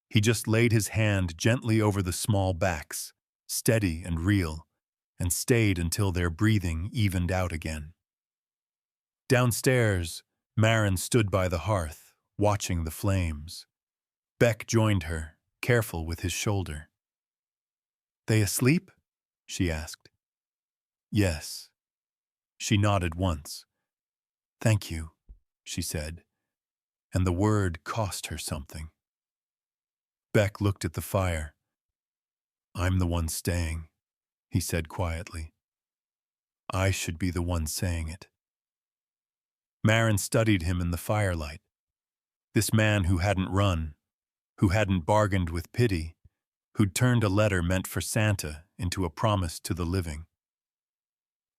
He just laid his hand gently over the small backs, steady and real, and stayed until their breathing evened out again. Downstairs, Maren stood by the hearth, watching the flames. Beck joined her, careful with his shoulder. They asleep? She asked. Yes. She nodded once. Thank you, she said, and the word cost her something. Beck looked at the fire. I'm the one staying, he said quietly. I should be the one saying it. Maren studied him in the firelight. This man who hadn't run, who hadn't bargained with pity, who'd turned a letter meant for Santa into a promise to the living.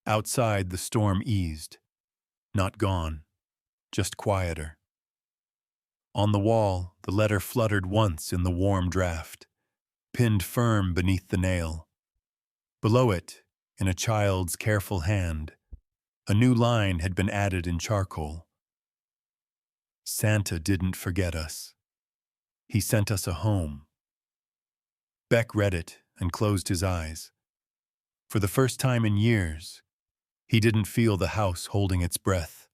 Outside, the storm eased. Not gone, just quieter. On the wall, the letter fluttered once in the warm draft, pinned firm beneath the nail. Below it, in a child's careful hand, a new line had been added in charcoal. Santa didn't forget us. He sent us a home. Beck read it and closed his eyes. For the first time in years, he didn't feel the house holding its breath.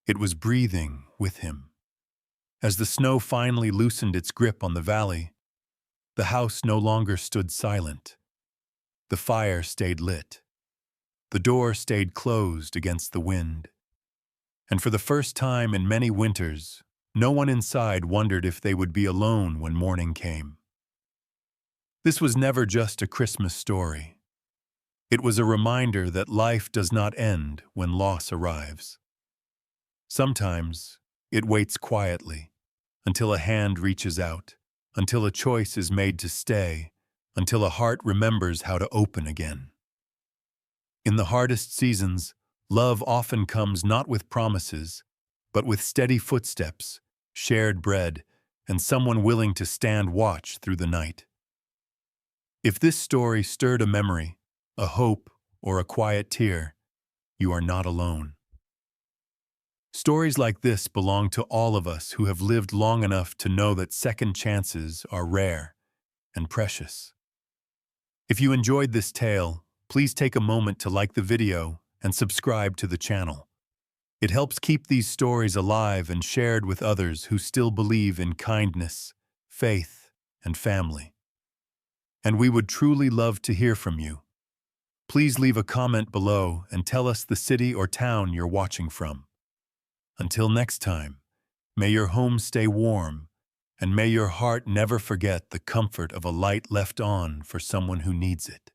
It was breathing with him. As the snow finally loosened its grip on the valley, the house no longer stood silent. The fire stayed lit. The door stayed closed against the wind. And for the first time in many winters, no one inside wondered if they would be alone when morning came. This was never just a Christmas story. It was a reminder that life does not end when loss arrives. Sometimes it waits quietly, until a hand reaches out, until a choice is made to stay, until a heart remembers how to open again. In the hardest seasons, love often comes not with promises, but with steady footsteps, shared bread, and someone willing to stand watch through the night. If this story stirred a memory, a hope, or a quiet tear, you are not alone. Stories like this belong to all of us who have lived long enough to know that second chances are rare and precious. If you enjoyed this tale, please take a moment to like the video and subscribe to the channel. It helps keep these stories alive and shared with others who still believe in kindness, faith, and family. And we would truly love to hear from you. Please leave a comment below and tell us the city or town you're watching from. Until next time, may your home stay warm, and may your heart never forget the comfort of a light left on for someone who needs it.